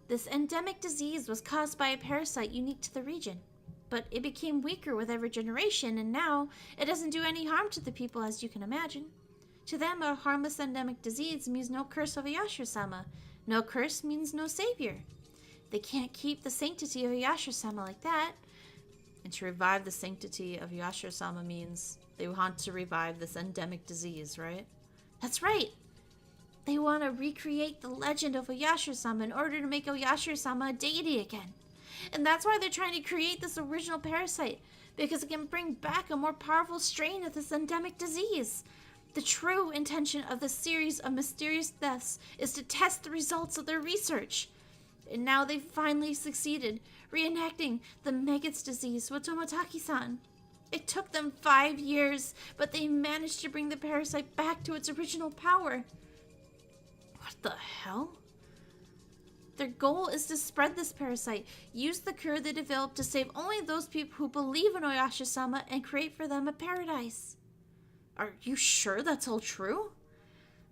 This endemic disease was caused by a parasite unique to the region, but it became weaker with every generation, and now it doesn't do any harm to the people, as you can imagine. To them, a harmless endemic disease means no curse of Oyashiro-sama. No curse means no savior. They can't keep the sanctity of Oyashiro-sama like that. And to revive the sanctity of Oyashiro-sama means they want to revive this endemic disease, right? That's right. They want to recreate the legend of Oyashiro-sama in order to make Oyashiro-sama a deity again. And that's why they're trying to create this original parasite, because it can bring back a more powerful strain of this endemic disease. The true intention of this series of mysterious deaths is to test the results of their research. And now they've finally succeeded, reenacting the Megget's disease with Tomotaki-san. It took them 5 years, but they managed to bring the parasite back to its original power. What the hell? Their goal is to spread this parasite, use the cure they developed to save only those people who believe in Oyashiro-sama, and create for them a paradise. Are you sure that's all true?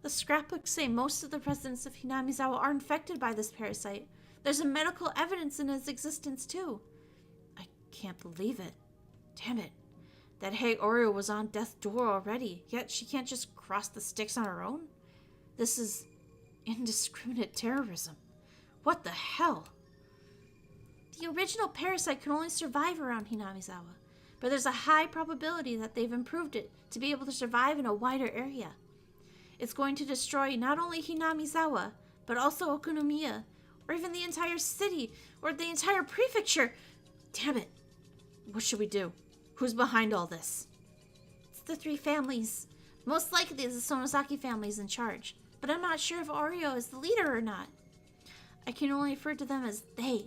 The scrapbooks say most of the residents of Hinamizawa are infected by this parasite. There's a medical evidence in its existence, too. I can't believe it. Damn it. That Hey Oreo was on death's door already, yet she can't just cross the sticks on her own? This is indiscriminate terrorism. What the hell? The original parasite can only survive around Hinamizawa, but there's a high probability that they've improved it to be able to survive in a wider area. It's going to destroy not only Hinamizawa, but also Okonomiya, or even the entire city, or the entire prefecture. Damn it. What should we do? Who's behind all this? It's the 3 families. Most likely the Sonosaki family is in charge, but I'm not sure if Oreo is the leader or not. I can only refer to them as they.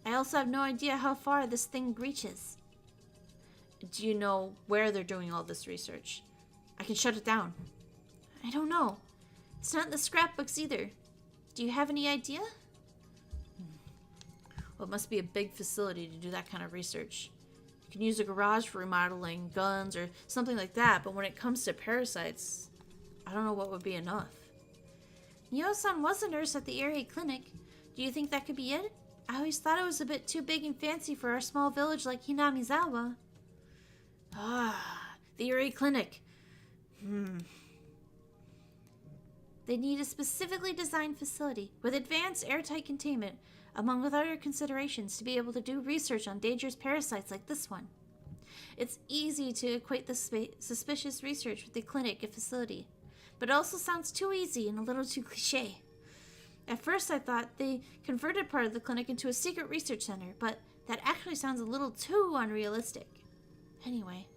I also have no idea how far this thing reaches. Do you know where they're doing all this research? I can shut it down. I don't know. It's not in the scrapbooks either. Do you have any idea? Well, it must be a big facility to do that kind of research. You can use a garage for remodeling, guns, or something like that, but when it comes to parasites, I don't know what would be enough. Mio-san was a nurse at the area clinic. Do you think that could be it? I always thought it was a bit too big and fancy for our small village like Hinamizawa. The Erie Clinic. They need a specifically designed facility with advanced airtight containment, among other considerations, to be able to do research on dangerous parasites like this one. It's easy to equate the suspicious research with the clinic and facility, but it also sounds too easy and a little too cliché. At first I thought they converted part of the clinic into a secret research center, but that actually sounds a little too unrealistic. Anyway,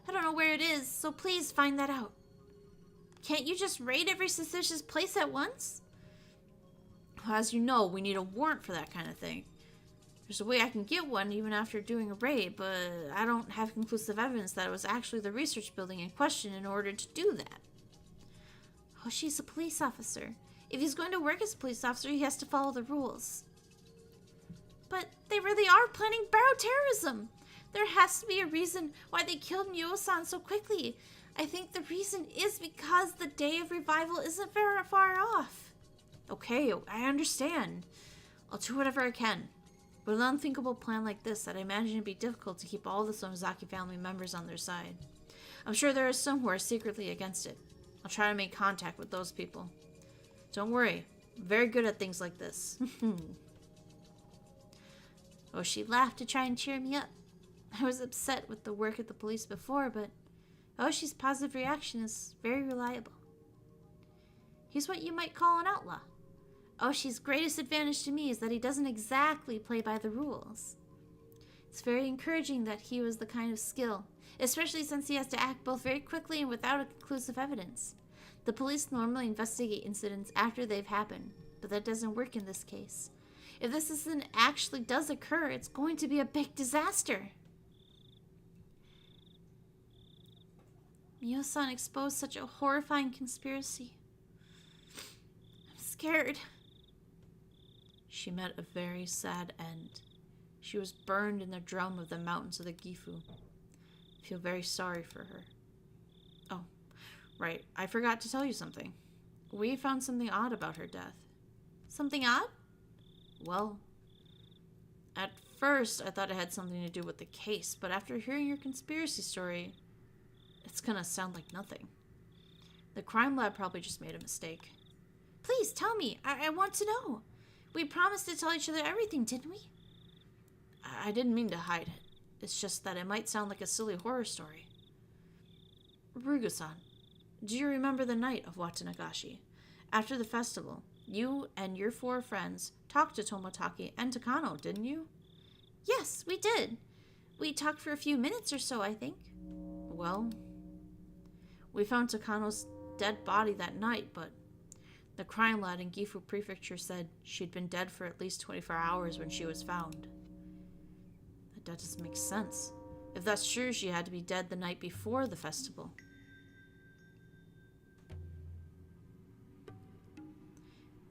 I don't know where it is, so please find that out. Can't you just raid every suspicious place at once? Well, as you know, we need a warrant for that kind of thing. There's a way I can get one even after doing a raid, but I don't have conclusive evidence that it was actually the research building in question in order to do that. Oh, she's a police officer. If he's going to work as a police officer, he has to follow the rules. But they really are planning bioterrorism. There has to be a reason why they killed Mio-san so quickly. I think the reason is because the day of revival isn't very far off. Okay, I understand. I'll do whatever I can. With an unthinkable plan like this, that I imagine it'd be difficult to keep all the Sonozaki family members on their side. I'm sure there are some who are secretly against it. I'll try to make contact with those people. Don't worry, I'm very good at things like this. Oh, she laughed to try and cheer me up. I was upset with the work at the police before, but Oshi's positive reaction is very reliable. He's what you might call an outlaw. Oshi's greatest advantage to me is that he doesn't exactly play by the rules. It's very encouraging that he was the kind of skill, especially since he has to act both very quickly and without a conclusive evidence. The police normally investigate incidents after they've happened, but that doesn't work in this case. If this incident actually does occur, it's going to be a big disaster. Mio-san exposed such a horrifying conspiracy. I'm scared. She met a very sad end. She was burned in the drum of the mountains of the Gifu. I feel very sorry for her. Oh, right, I forgot to tell you something. We found something odd about her death. Something odd? Well, at first I thought it had something to do with the case, but after hearing your conspiracy story, it's gonna sound like nothing. The crime lab probably just made a mistake. Please tell me. I want to know. We promised to tell each other everything, didn't we? I didn't mean to hide it. It's just that it might sound like a silly horror story. Rugo-san, do you remember the night of Watanagashi? After the festival, you and your 4 friends talked to Tomotaki and Takano, didn't you? Yes, we did. We talked for a few minutes or so, I think. Well, we found Takano's dead body that night, but the crime lab in Gifu Prefecture said she'd been dead for at least 24 hours when she was found. That doesn't make sense. If that's true, she had to be dead the night before the festival.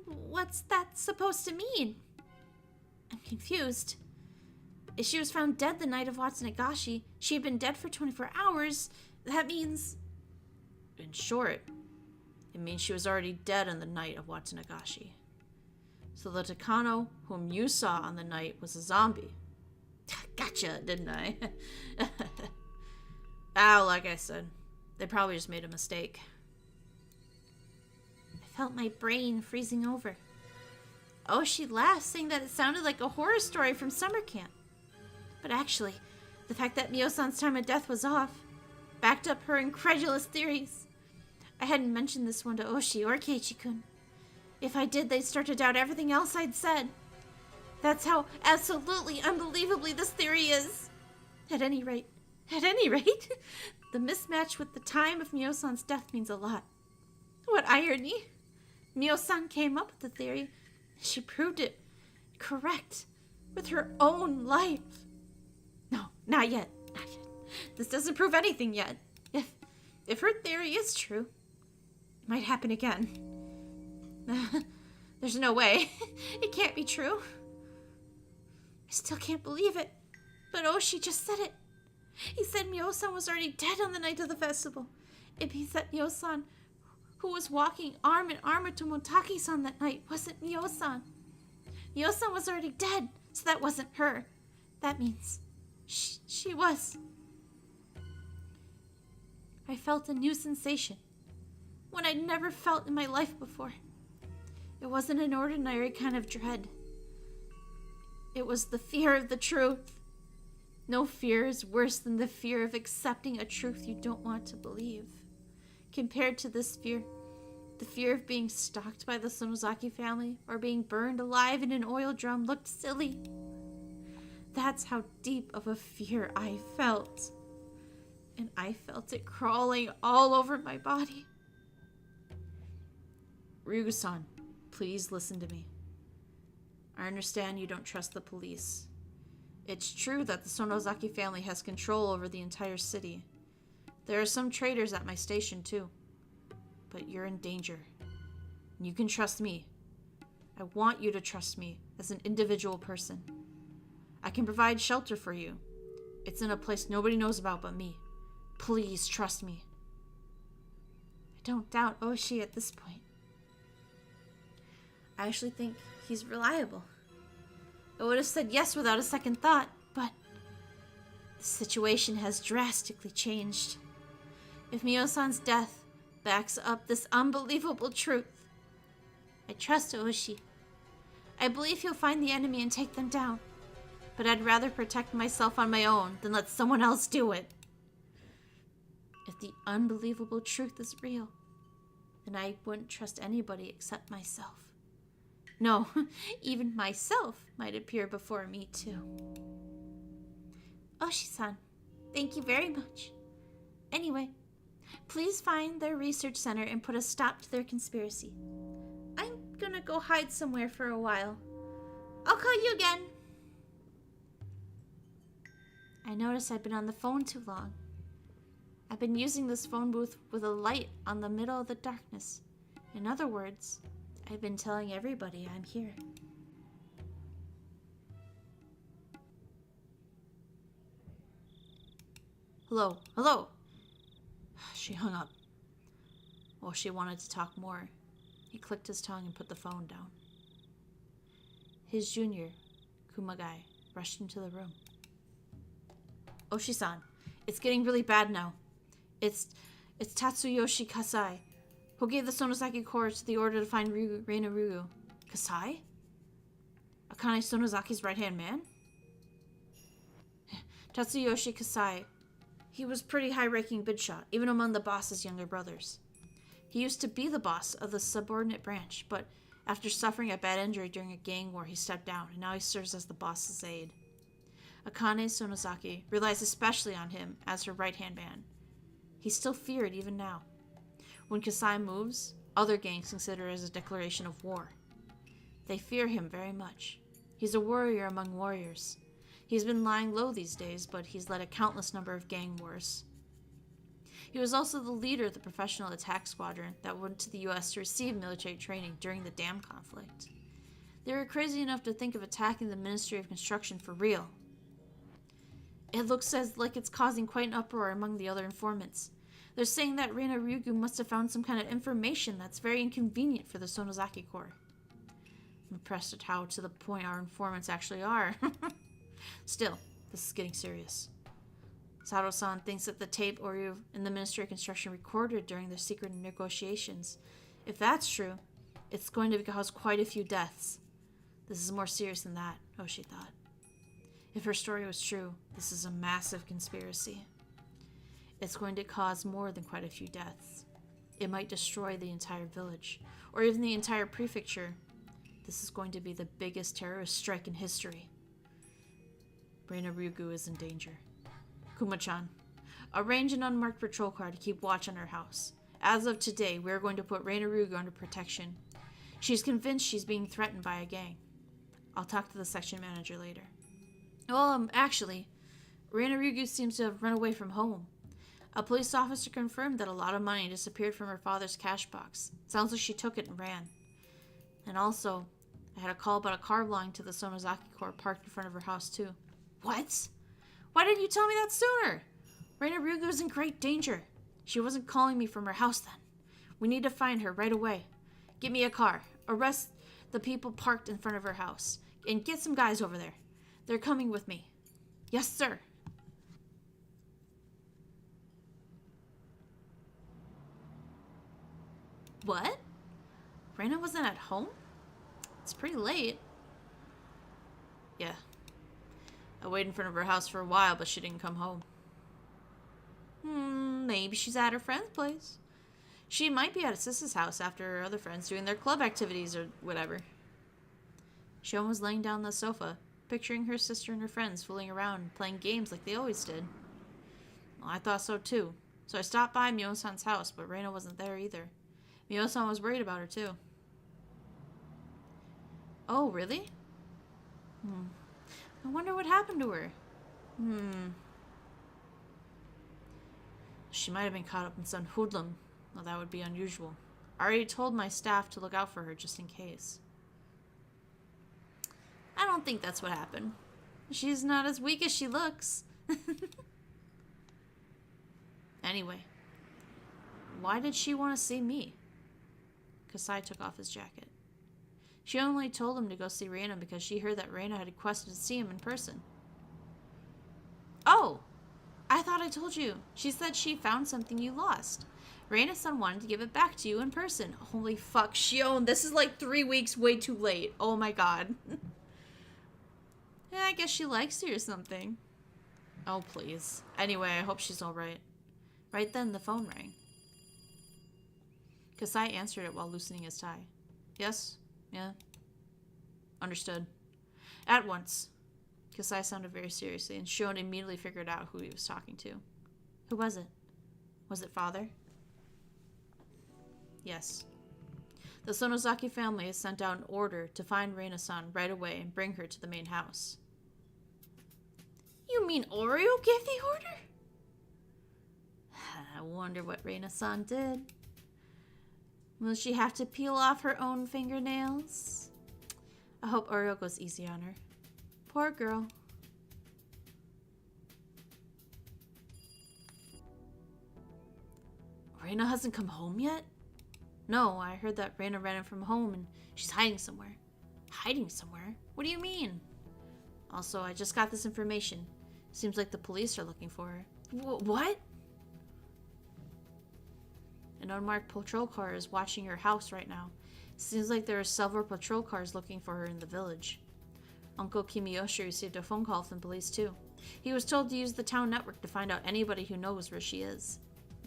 What's that supposed to mean? I'm confused. If she was found dead the night of Watanagashi, she had been dead for 24 hours. That means... In short, it means she was already dead on the night of Watanagashi. So the Takano whom you saw on the night was a zombie. Gotcha, didn't I? Like I said, they probably just made a mistake. I felt my brain freezing over. Oh, she laughed, saying that it sounded like a horror story from summer camp. But actually, the fact that Mio-san's time of death was off backed up her incredulous theories. I hadn't mentioned this one to Oshi or Keiichi-kun. If I did, they'd start to doubt everything else I'd said. That's how absolutely unbelievably this theory is. At any rate, At any rate, the mismatch with the time of Mio-san's death means a lot. What irony! Mio-san came up with the theory. She proved it correct with her own life. No, not yet. Not yet. This doesn't prove anything yet. If her theory is true, it might happen again. There's no way. It can't be true. I still can't believe it. But Oshi just said it. He said Mio-san was already dead on the night of the festival. It means that Mio-san, who was walking arm in arm with Tomotaki-san that night, wasn't Mio-san. Mio-san was already dead, so that wasn't her. That means she was. I felt a new sensation, one I'd never felt in my life before. It wasn't an ordinary kind of dread. It was the fear of the truth. No fear is worse than the fear of accepting a truth you don't want to believe. Compared to this fear, the fear of being stalked by the Sonozaki family or being burned alive in an oil drum looked silly. That's how deep of a fear I felt. And I felt it crawling all over my body. Ryugu-san, please listen to me. I understand you don't trust the police. It's true that the Sonozaki family has control over the entire city. There are some traitors at my station too. But you're in danger. You can trust me. I want you to trust me as an individual person. I can provide shelter for you. It's in a place nobody knows about but me. Please trust me. I don't doubt Oshi at this point. I actually think he's reliable. I would have said yes without a second thought, but the situation has drastically changed. If Mio-san's death backs up this unbelievable truth, I trust Oshi. I believe he'll find the enemy and take them down, but I'd rather protect myself on my own than let someone else do it. If the unbelievable truth is real, then I wouldn't trust anybody except myself. No, even myself might appear before me too. Oshi-san, thank you very much. Anyway, please find their research center and put a stop to their conspiracy. I'm gonna go hide somewhere for a while. I'll call you again. I noticed I'd been on the phone too long. I've been using this phone booth with a light on the middle of the darkness. In other words, I've been telling everybody I'm here. Hello, hello. She hung up. Well, she wanted to talk more. He clicked his tongue and put the phone down. His junior, Kumagai, rushed into the room. Oshi-san, it's getting really bad now. It's Tatsuyoshi Kasai, who gave the Sonozaki Corps the order to find Reina Ryugu. Kasai? Akane Sonozaki's right-hand man? Tatsuyoshi Kasai. He was pretty high-ranking big shot, even among the boss's younger brothers. He used to be the boss of the subordinate branch, but after suffering a bad injury during a gang war, he stepped down, and now he serves as the boss's aide. Akane Sonozaki relies especially on him as her right-hand man. He's still feared even now. When Kasai moves, other gangs consider it as a declaration of war. They fear him very much. He's a warrior among warriors. He's been lying low these days, but he's led a countless number of gang wars. He was also the leader of the professional attack squadron that went to the U.S. to receive military training during the dam conflict. They were crazy enough to think of attacking the Ministry of Construction for real. It looks like it's causing quite an uproar among the other informants. They're saying that Reina Ryugu must have found some kind of information that's very inconvenient for the Sonozaki Corps. I'm impressed at how to the point our informants actually are. Still, this is getting serious. Sato-san thinks that the tape Oryu and the Ministry of Construction recorded during their secret negotiations. If that's true, it's going to cause quite a few deaths. This is more serious than that, Oshi thought. If her story was true, this is a massive conspiracy. It's going to cause more than quite a few deaths. It might destroy the entire village, or even the entire prefecture. This is going to be the biggest terrorist strike in history. Reina Ryugu is in danger. Kuma-chan, arrange an unmarked patrol car to keep watch on her house. As of today, we are going to put Reina Ryugu under protection. She's convinced she's being threatened by a gang. I'll talk to the section manager later. Well, actually, Reina Ryugu seems to have run away from home. A police officer confirmed that a lot of money disappeared from her father's cash box. Sounds like she took it and ran. And also, I had a call about a car belonging to the Sonozaki Corps parked in front of her house, too. What? Why didn't you tell me that sooner? Reina Ryugu is in great danger. She wasn't calling me from her house then. We need to find her right away. Get me a car. Arrest the people parked in front of her house. And get some guys over there. They're coming with me. Yes, sir. What? Reina wasn't at home? It's pretty late. Yeah. I waited in front of her house for a while, but she didn't come home. Maybe she's at her friend's place. She might be at her sister's house after her other friends doing their club activities or whatever. Shion was laying down on the sofa, picturing her sister and her friends fooling around and playing games like they always did. Well, I thought so too. So I stopped by Mio-san's house, but Reina wasn't there either. Mio-san was worried about her too. Oh, really? I wonder what happened to her. She might have been caught up in some hoodlum. Well, that would be unusual. I already told my staff to look out for her just in case. I don't think that's what happened. She's not as weak as she looks. Anyway, why did she want to see me? Kasai took off his jacket. She only told him to go see Reina because she heard that Reina had requested to see him in person. Oh! I thought I told you. She said she found something you lost. Reina-san wanted to give it back to you in person. Holy fuck, Shion, this is like 3 weeks way too late. Oh my god. Yeah, I guess she likes you or something. Oh, please. Anyway, I hope she's alright. Right then, the phone rang. Kasai answered it while loosening his tie. Yes? Yeah? Understood. At once. Kasai sounded very seriously, and Shion immediately figured out who he was talking to. Who was it? Was it father? Yes. The Sonozaki family has sent out an order to find Reina-san right away and bring her to the main house. You mean Oreo gave the order? I wonder what Reina-san did. Will she have to peel off her own fingernails? I hope Oreo goes easy on her. Poor girl. Reina hasn't come home yet? No, I heard that Reina ran in from home and she's hiding somewhere. Hiding somewhere? What do you mean? Also, I just got this information. Seems like the police are looking for her. What? An unmarked patrol car is watching her house right now. Seems like there are several patrol cars looking for her in the village. Uncle Kimiyoshi received a phone call from police too. He was told to use the town network to find out anybody who knows where she is.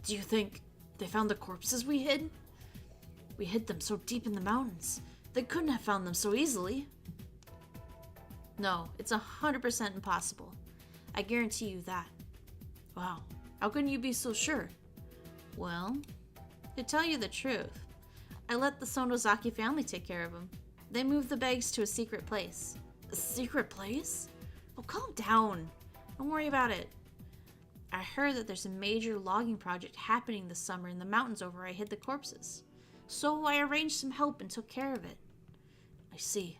Do you think they found the corpses we hid? We hid them so deep in the mountains. They couldn't have found them so easily. No, it's 100% impossible. I guarantee you that. Wow, how can you be so sure? Well, to tell you the truth, I let the Sonozaki family take care of them. They moved the bags to a secret place. A secret place? Oh, calm down. Don't worry about it. I heard that there's a major logging project happening this summer in the mountains over where I hid the corpses. So I arranged some help and took care of it. I see.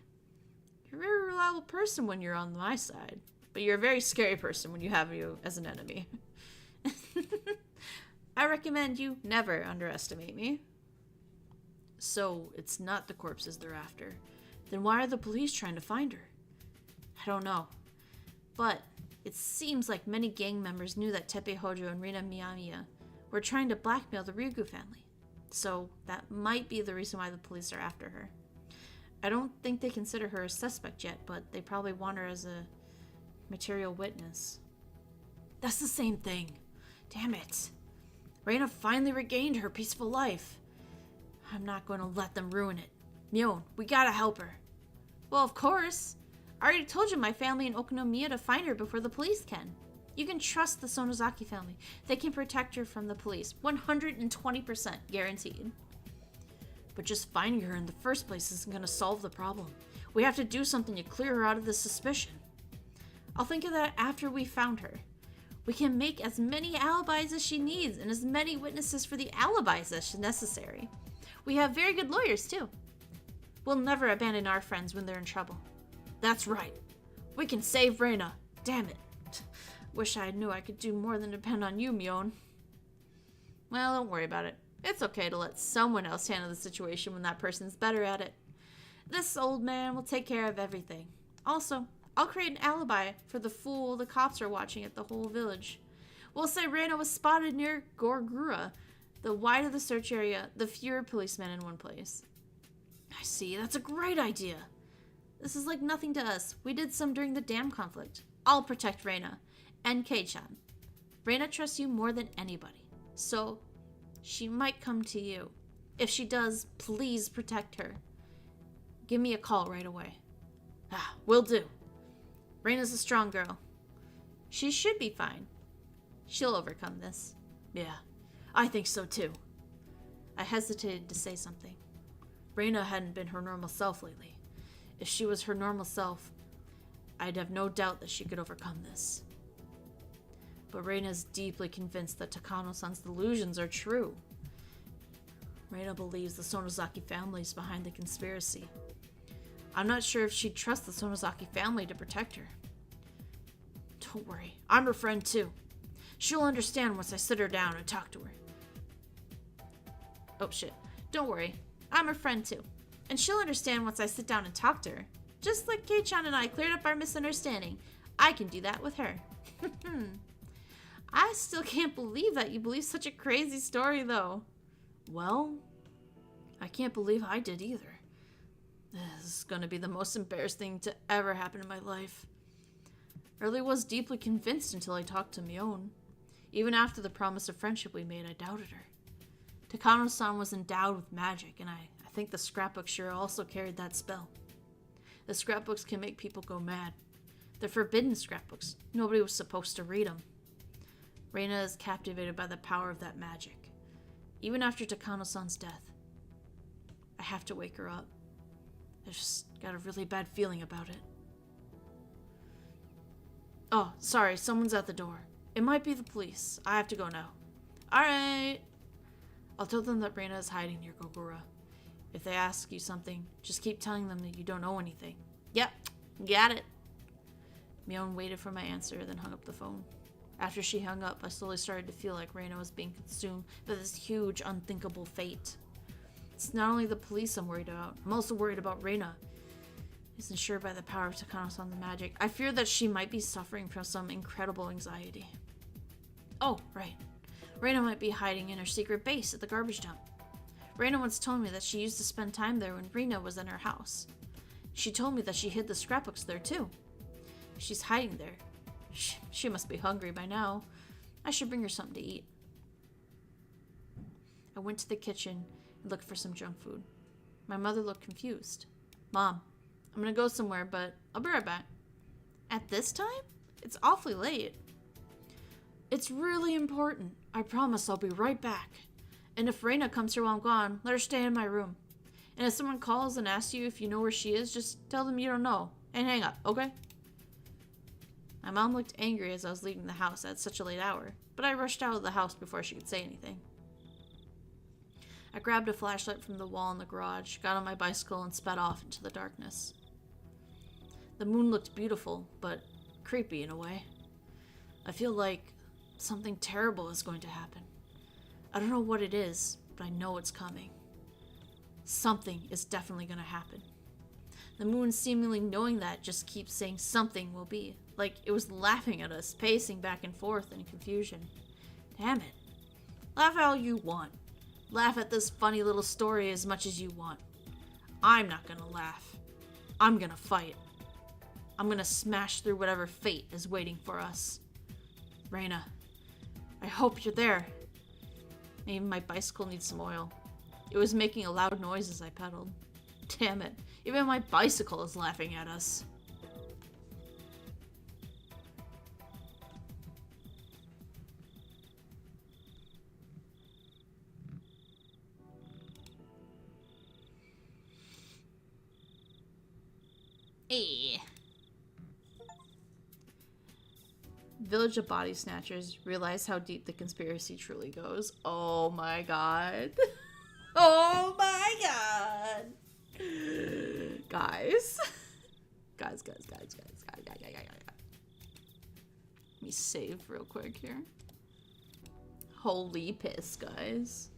You're a very reliable person when you're on my side. But you're a very scary person when you have you as an enemy. I recommend you never underestimate me. So, it's not the corpses they're after. Then why are the police trying to find her? I don't know. But it seems like many gang members knew that Teppei Hojo and Rina Miyamiya were trying to blackmail the Ryugu family. So, that might be the reason why the police are after her. I don't think they consider her a suspect yet, but they probably want her as a material witness. That's the same thing. Damn it. Reina finally regained her peaceful life. I'm not going to let them ruin it. Mion, we gotta help her. Well, of course. I already told you my family in Okonomiya to find her before the police can. You can trust the Sonozaki family. They can protect her from the police. 120% guaranteed. But just finding her in the first place isn't going to solve the problem. We have to do something to clear her out of this suspicion. I'll think of that after we found her. We can make as many alibis as she needs and as many witnesses for the alibis as necessary. We have very good lawyers, too. We'll never abandon our friends when they're in trouble. That's right. We can save Reina. Damn it. Wish I knew I could do more than depend on you, Mion. Well, don't worry about it. It's okay to let someone else handle the situation when that person's better at it. This old man will take care of everything. Also, I'll create an alibi for the fool the cops are watching at the whole village. We'll say Reina was spotted near Gorgura. The wider the search area, the fewer policemen in one place. I see, that's a great idea. This is like nothing to us. We did some during the dam conflict. I'll protect Reina. And Kei-chan. Reina trusts you more than anybody. So, she might come to you. If she does, please protect her. Give me a call right away. Will do. Reina's a strong girl. She should be fine. She'll overcome this. Yeah, I think so too. I hesitated to say something. Reina hadn't been her normal self lately. If she was her normal self, I'd have no doubt that she could overcome this. But Reina's deeply convinced that Takano-san's delusions are true. Reina believes the Sonozaki family is behind the conspiracy. I'm not sure if she'd trust the Sonozaki family to protect her. Don't worry, I'm her friend too. She'll understand once I sit her down and talk to her. Oh shit, don't worry, I'm her friend too. And she'll understand once I sit down and talk to her. Just like Kei-chan and I cleared up our misunderstanding, I can do that with her. I still can't believe that you believe such a crazy story, though. Well, I can't believe I did either. This is going to be the most embarrassing thing to ever happen in my life. I really was deeply convinced until I talked to Mion. Even after the promise of friendship we made, I doubted her. Takano-san was endowed with magic, and I think the scrapbook sure also carried that spell. The scrapbooks can make people go mad. They're forbidden scrapbooks. Nobody was supposed to read them. Reina is captivated by the power of that magic. Even after Takano-san's death. I have to wake her up. I just got a really bad feeling about it. Oh, sorry, someone's at the door. It might be the police. I have to go now. Alright. I'll tell them that Reina is hiding near Gogura. If they ask you something, just keep telling them that you don't know anything. Yep, got it. Mion waited for my answer, then hung up the phone. After she hung up, I slowly started to feel like Reina was being consumed by this huge, unthinkable fate. It's not only the police I'm worried about, I'm also worried about Reina. Is ensured by the power of Takano-san the magic. I fear that she might be suffering from some incredible anxiety. Oh, right. Reina might be hiding in her secret base at the garbage dump. Reina once told me that she used to spend time there when Reina was in her house. She told me that she hid the scrapbooks there too. She's hiding there. She must be hungry by now. I should bring her something to eat. I went to the kitchen and looked for some junk food. My mother looked confused. Mom, I'm gonna go somewhere, but I'll be right back. At this time? It's awfully late. It's really important. I promise I'll be right back. And if Reina comes here while I'm gone, let her stay in my room. And if someone calls and asks you if you know where she is, just tell them you don't know. And hang up, okay? My mom looked angry as I was leaving the house at such a late hour, but I rushed out of the house before she could say anything. I grabbed a flashlight from the wall in the garage, got on my bicycle, and sped off into the darkness. The moon looked beautiful, but creepy in a way. I feel like something terrible is going to happen. I don't know what it is, but I know it's coming. Something is definitely going to happen. The moon, seemingly knowing that, just keeps saying something will be. Like it was laughing at us, pacing back and forth in confusion. Damn it. Laugh all you want. Laugh at this funny little story as much as you want. I'm not gonna laugh. I'm gonna fight. I'm gonna smash through whatever fate is waiting for us. Reina, I hope you're there. Maybe my bicycle needs some oil. It was making a loud noise as I pedaled. Damn it, even my bicycle is laughing at us. Eh. Village of Body Snatchers realize how deep the conspiracy truly goes. Oh my god. Oh my god. Guys. Guys. Let me save real quick here. Holy piss, guys.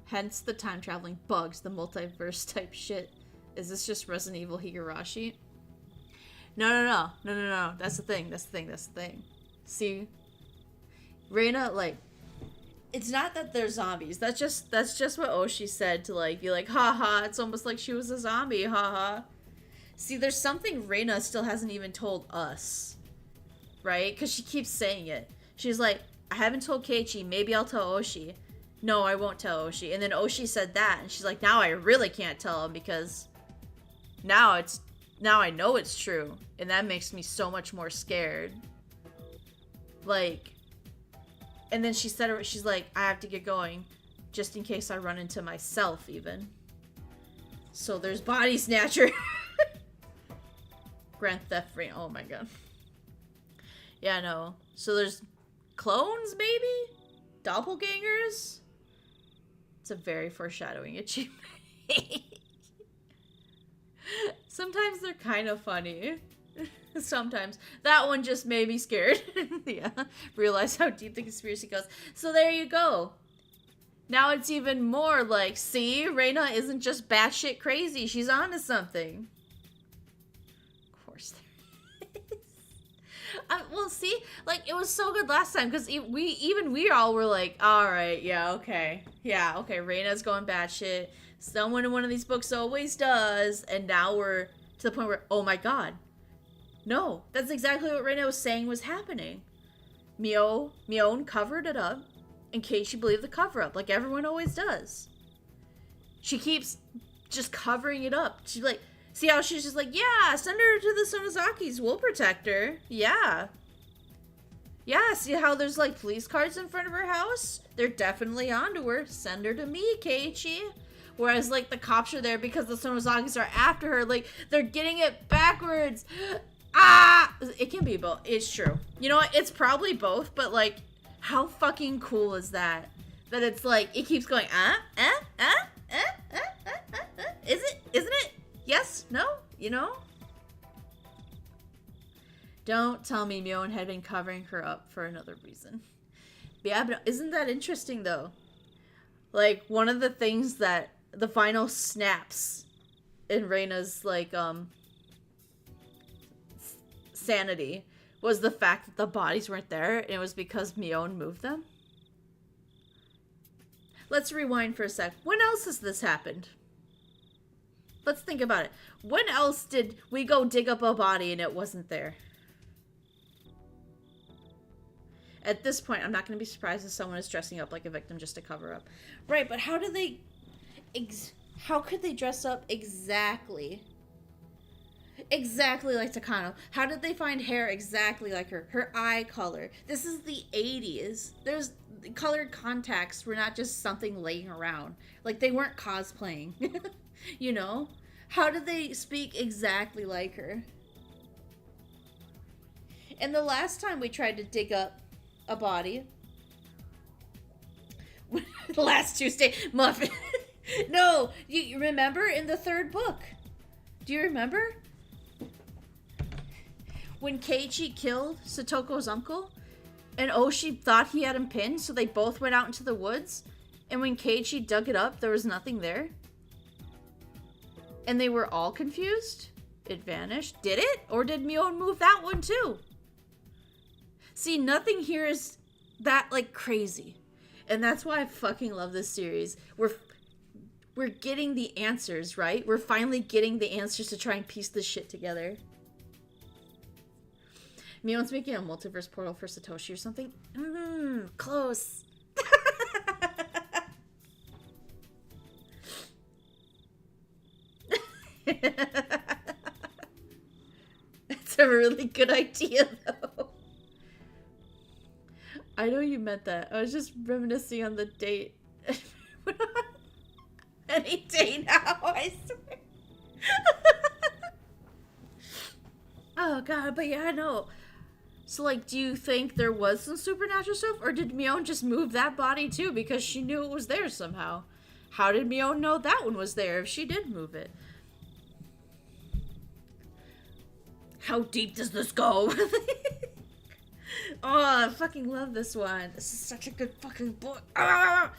Hence the time traveling bugs, the multiverse type shit. Is this just Resident Evil Higurashi? No. That's the thing. See? Reina, like, it's not that they're zombies. That's just what Oshi said to, like, be like, haha, it's almost like she was a zombie, haha. See, there's something Reina still hasn't even told us. Right? Because she keeps saying it. She's like, I haven't told Keiichi, maybe I'll tell Oshi. No, I won't tell Oshi. And then Oshi said that, and she's like, now I really can't tell him because now I know it's true. And that makes me so much more scared. Like, and then she said, she's like, I have to get going just in case I run into myself even. So there's Body Snatcher. Grand Theft Ring. Oh my god. Yeah, no. So there's clones, maybe? Doppelgangers? It's a very foreshadowing achievement. Sometimes they're kind of funny. Sometimes. That one just made me scared. Yeah. Realize how deep the conspiracy goes. So there you go. Now it's even more like, see, Reina isn't just batshit crazy. She's onto something. Of course there is. Well, see, like, it was so good last time because we all were like, all right, yeah, okay, Reina's going batshit. Someone in one of these books always does, and now we're to the point where, oh my god, no, that's exactly what Reina was saying was happening. Mion covered it up, and Keiichi believed the cover up, like everyone always does. She keeps just covering it up. She's like, see how she's just like, yeah, send her to the Sonozakis, we'll protect her. Yeah. Yeah, see how there's like police cars in front of her house? They're definitely onto her. Send her to me, Keiichi. Whereas like the cops are there because the Sonozakis are after her. Like, they're getting it backwards. Ah! It can be both. It's true. You know what? It's probably both, but like, how fucking cool is that? That it's like, it keeps going, Is it? Isn't it? Yes? No? You know? Don't tell me Mion had been covering her up for another reason. Yeah, but isn't that interesting though? Like, one of the things that the final snaps in Reina's, like, sanity was the fact that the bodies weren't there, and it was because Mion moved them. Let's rewind for a sec. When else has this happened? Let's think about it. When else did we go dig up a body and it wasn't there? At this point, I'm not going to be surprised if someone is dressing up like a victim just to cover up. Right, but how do they... how could they dress up exactly? Exactly like Takano. How did they find hair exactly like her? Her eye color. This is the 80s. There's... colored contacts were not just something laying around. Like, they weren't cosplaying. You know? How did they speak exactly like her? And the last time we tried to dig up a body... last Tuesday, Muffin... No! You remember in the third book? Do you remember? When Keiichi killed Satoko's uncle? And Oshi thought he had him pinned, so they both went out into the woods. And when Keiichi dug it up, there was nothing there. And they were all confused. It vanished. Did it? Or did Mion move that one too? See, nothing here is that, like, crazy. And that's why I fucking love this series. We're getting the answers, right? We're finally getting the answers to try and piece this shit together. Mion's making a multiverse portal for Satoshi or something. Close. That's a really good idea, though. I know you meant that. I was just reminiscing on the date. any day now, I swear. Oh god, but yeah, no. So, like, do you think there was some supernatural stuff, or did Mion just move that body too because she knew it was there somehow? How did Mion know that one was there if she did move it? How deep does this go? Oh, I fucking love this one. This is such a good fucking book. Ah!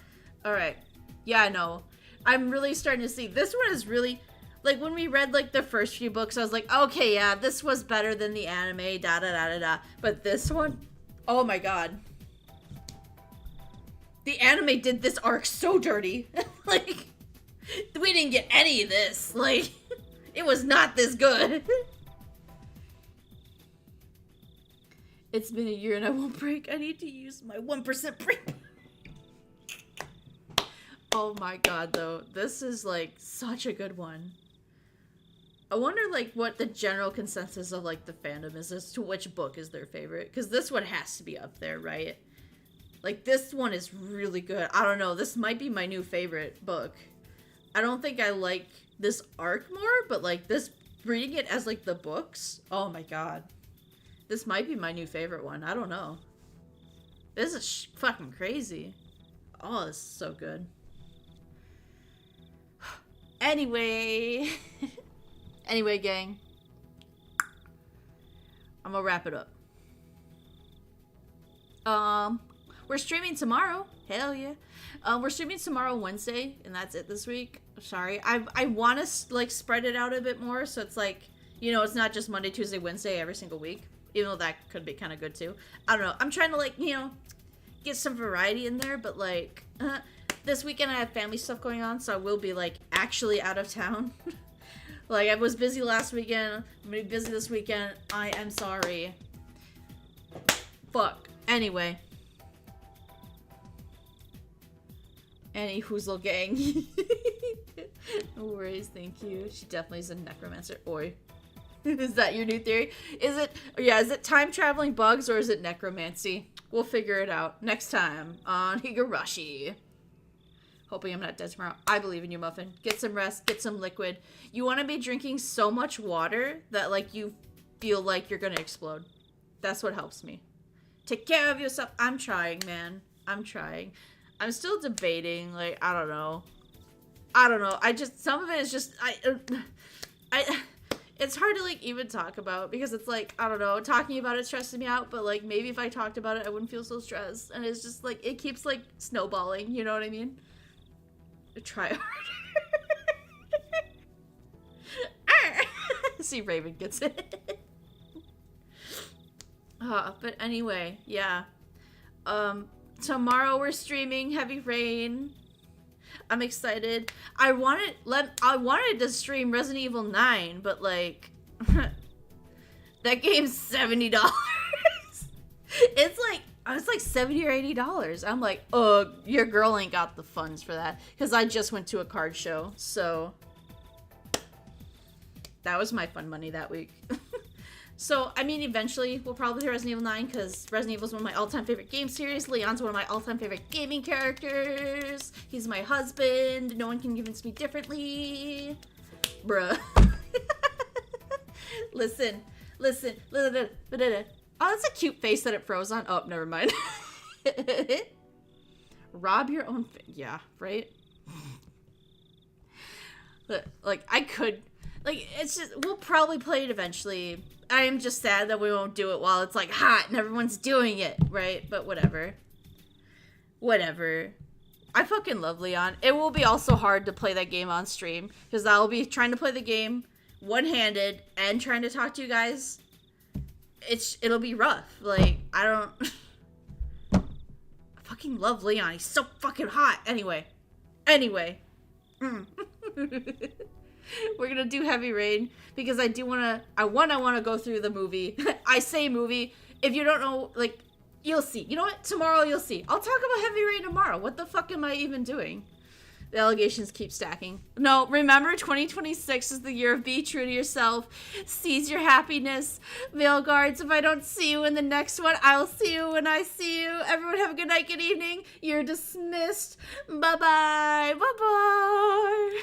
Alright. Yeah, I know. I'm really starting to see. This one is really... Like, when we read, like, the first few books, I was like, okay, yeah, this was better than the anime, da-da-da-da-da. But this one... Oh, my god. The anime did this arc so dirty. Like, we didn't get any of this. Like, it was not this good. It's been a year and I won't break. I need to use my 1% break. Oh my god, though. This is, like, such a good one. I wonder, like, what the general consensus of, like, the fandom is as to which book is their favorite. Because this one has to be up there, right? Like, this one is really good. I don't know. This might be my new favorite book. I don't think I like this arc more, but, like, this, reading it as, like, the books, oh my god. This might be my new favorite one. I don't know. This is fucking crazy. Oh, this is so good. Anyway. Anyway, gang. I'm gonna wrap it up. We're streaming tomorrow. Hell yeah. We're streaming tomorrow, Wednesday, and that's it this week. Sorry. I want to, like, spread it out a bit more, so it's like, you know, it's not just Monday, Tuesday, Wednesday every single week. Even though that could be kind of good too. I don't know. I'm trying to, like, you know, get some variety in there. But, like, this weekend I have family stuff going on. So I will be, like, actually out of town. Like, I was busy last weekend. I'm going to be busy this weekend. I am sorry. Fuck. Anyway. Any Hoozle gang. No worries. Thank you. She definitely is a necromancer. Oi. Is that your new theory? Is it time traveling bugs or is it necromancy? We'll figure it out next time on Higurashi. Hoping I'm not dead tomorrow. I believe in you, Muffin. Get some rest, get some liquid. You want to be drinking so much water that, like, you feel like you're gonna explode. That's what helps me. Take care of yourself. I'm trying, man. I'm trying. I'm still debating, like, I don't know. Some of it is just, it's hard to, like, even talk about because it's like, I don't know, talking about it stresses me out, but, like, maybe if I talked about it, I wouldn't feel so stressed. And it's just, like, it keeps, like, snowballing, you know what I mean? Try harder. See, Raven gets it. But anyway, yeah. Tomorrow we're streaming Heavy Rain. I'm excited. I wanted to stream Resident Evil 9, but, like, that game's $70. It's like $70 or $80. I'm like, your girl ain't got the funds for that. Because I just went to a card show, so that was my fun money that week. So, I mean, eventually we'll probably play Resident Evil 9 because Resident Evil is one of my all-time favorite game series. Leon's one of my all-time favorite gaming characters. He's my husband. No one can convince me differently. Bruh. Listen. Oh, that's a cute face that it froze on. Oh, never mind. Rob your own yeah, right? Like, I could... Like, it's just... We'll probably play it eventually. I am just sad that we won't do it while it's, like, hot and everyone's doing it, right? But whatever. Whatever. I fucking love Leon. It will be also hard to play that game on stream. Because I'll be trying to play the game one-handed and trying to talk to you guys. It'll be rough. Like, I fucking love Leon. He's so fucking hot. Anyway. We're gonna do Heavy Rain because I want to go through the movie. I say movie. If you don't know, like, you'll see. You know what? Tomorrow you'll see. I'll talk about Heavy Rain tomorrow. What the fuck am I even doing? The allegations keep stacking. No, remember 2026 is the year of be true to yourself. Seize your happiness. Veil guards, if I don't see you in the next one, I'll see you when I see you. Everyone have a good night, good evening. You're dismissed. Bye-bye. Bye-bye.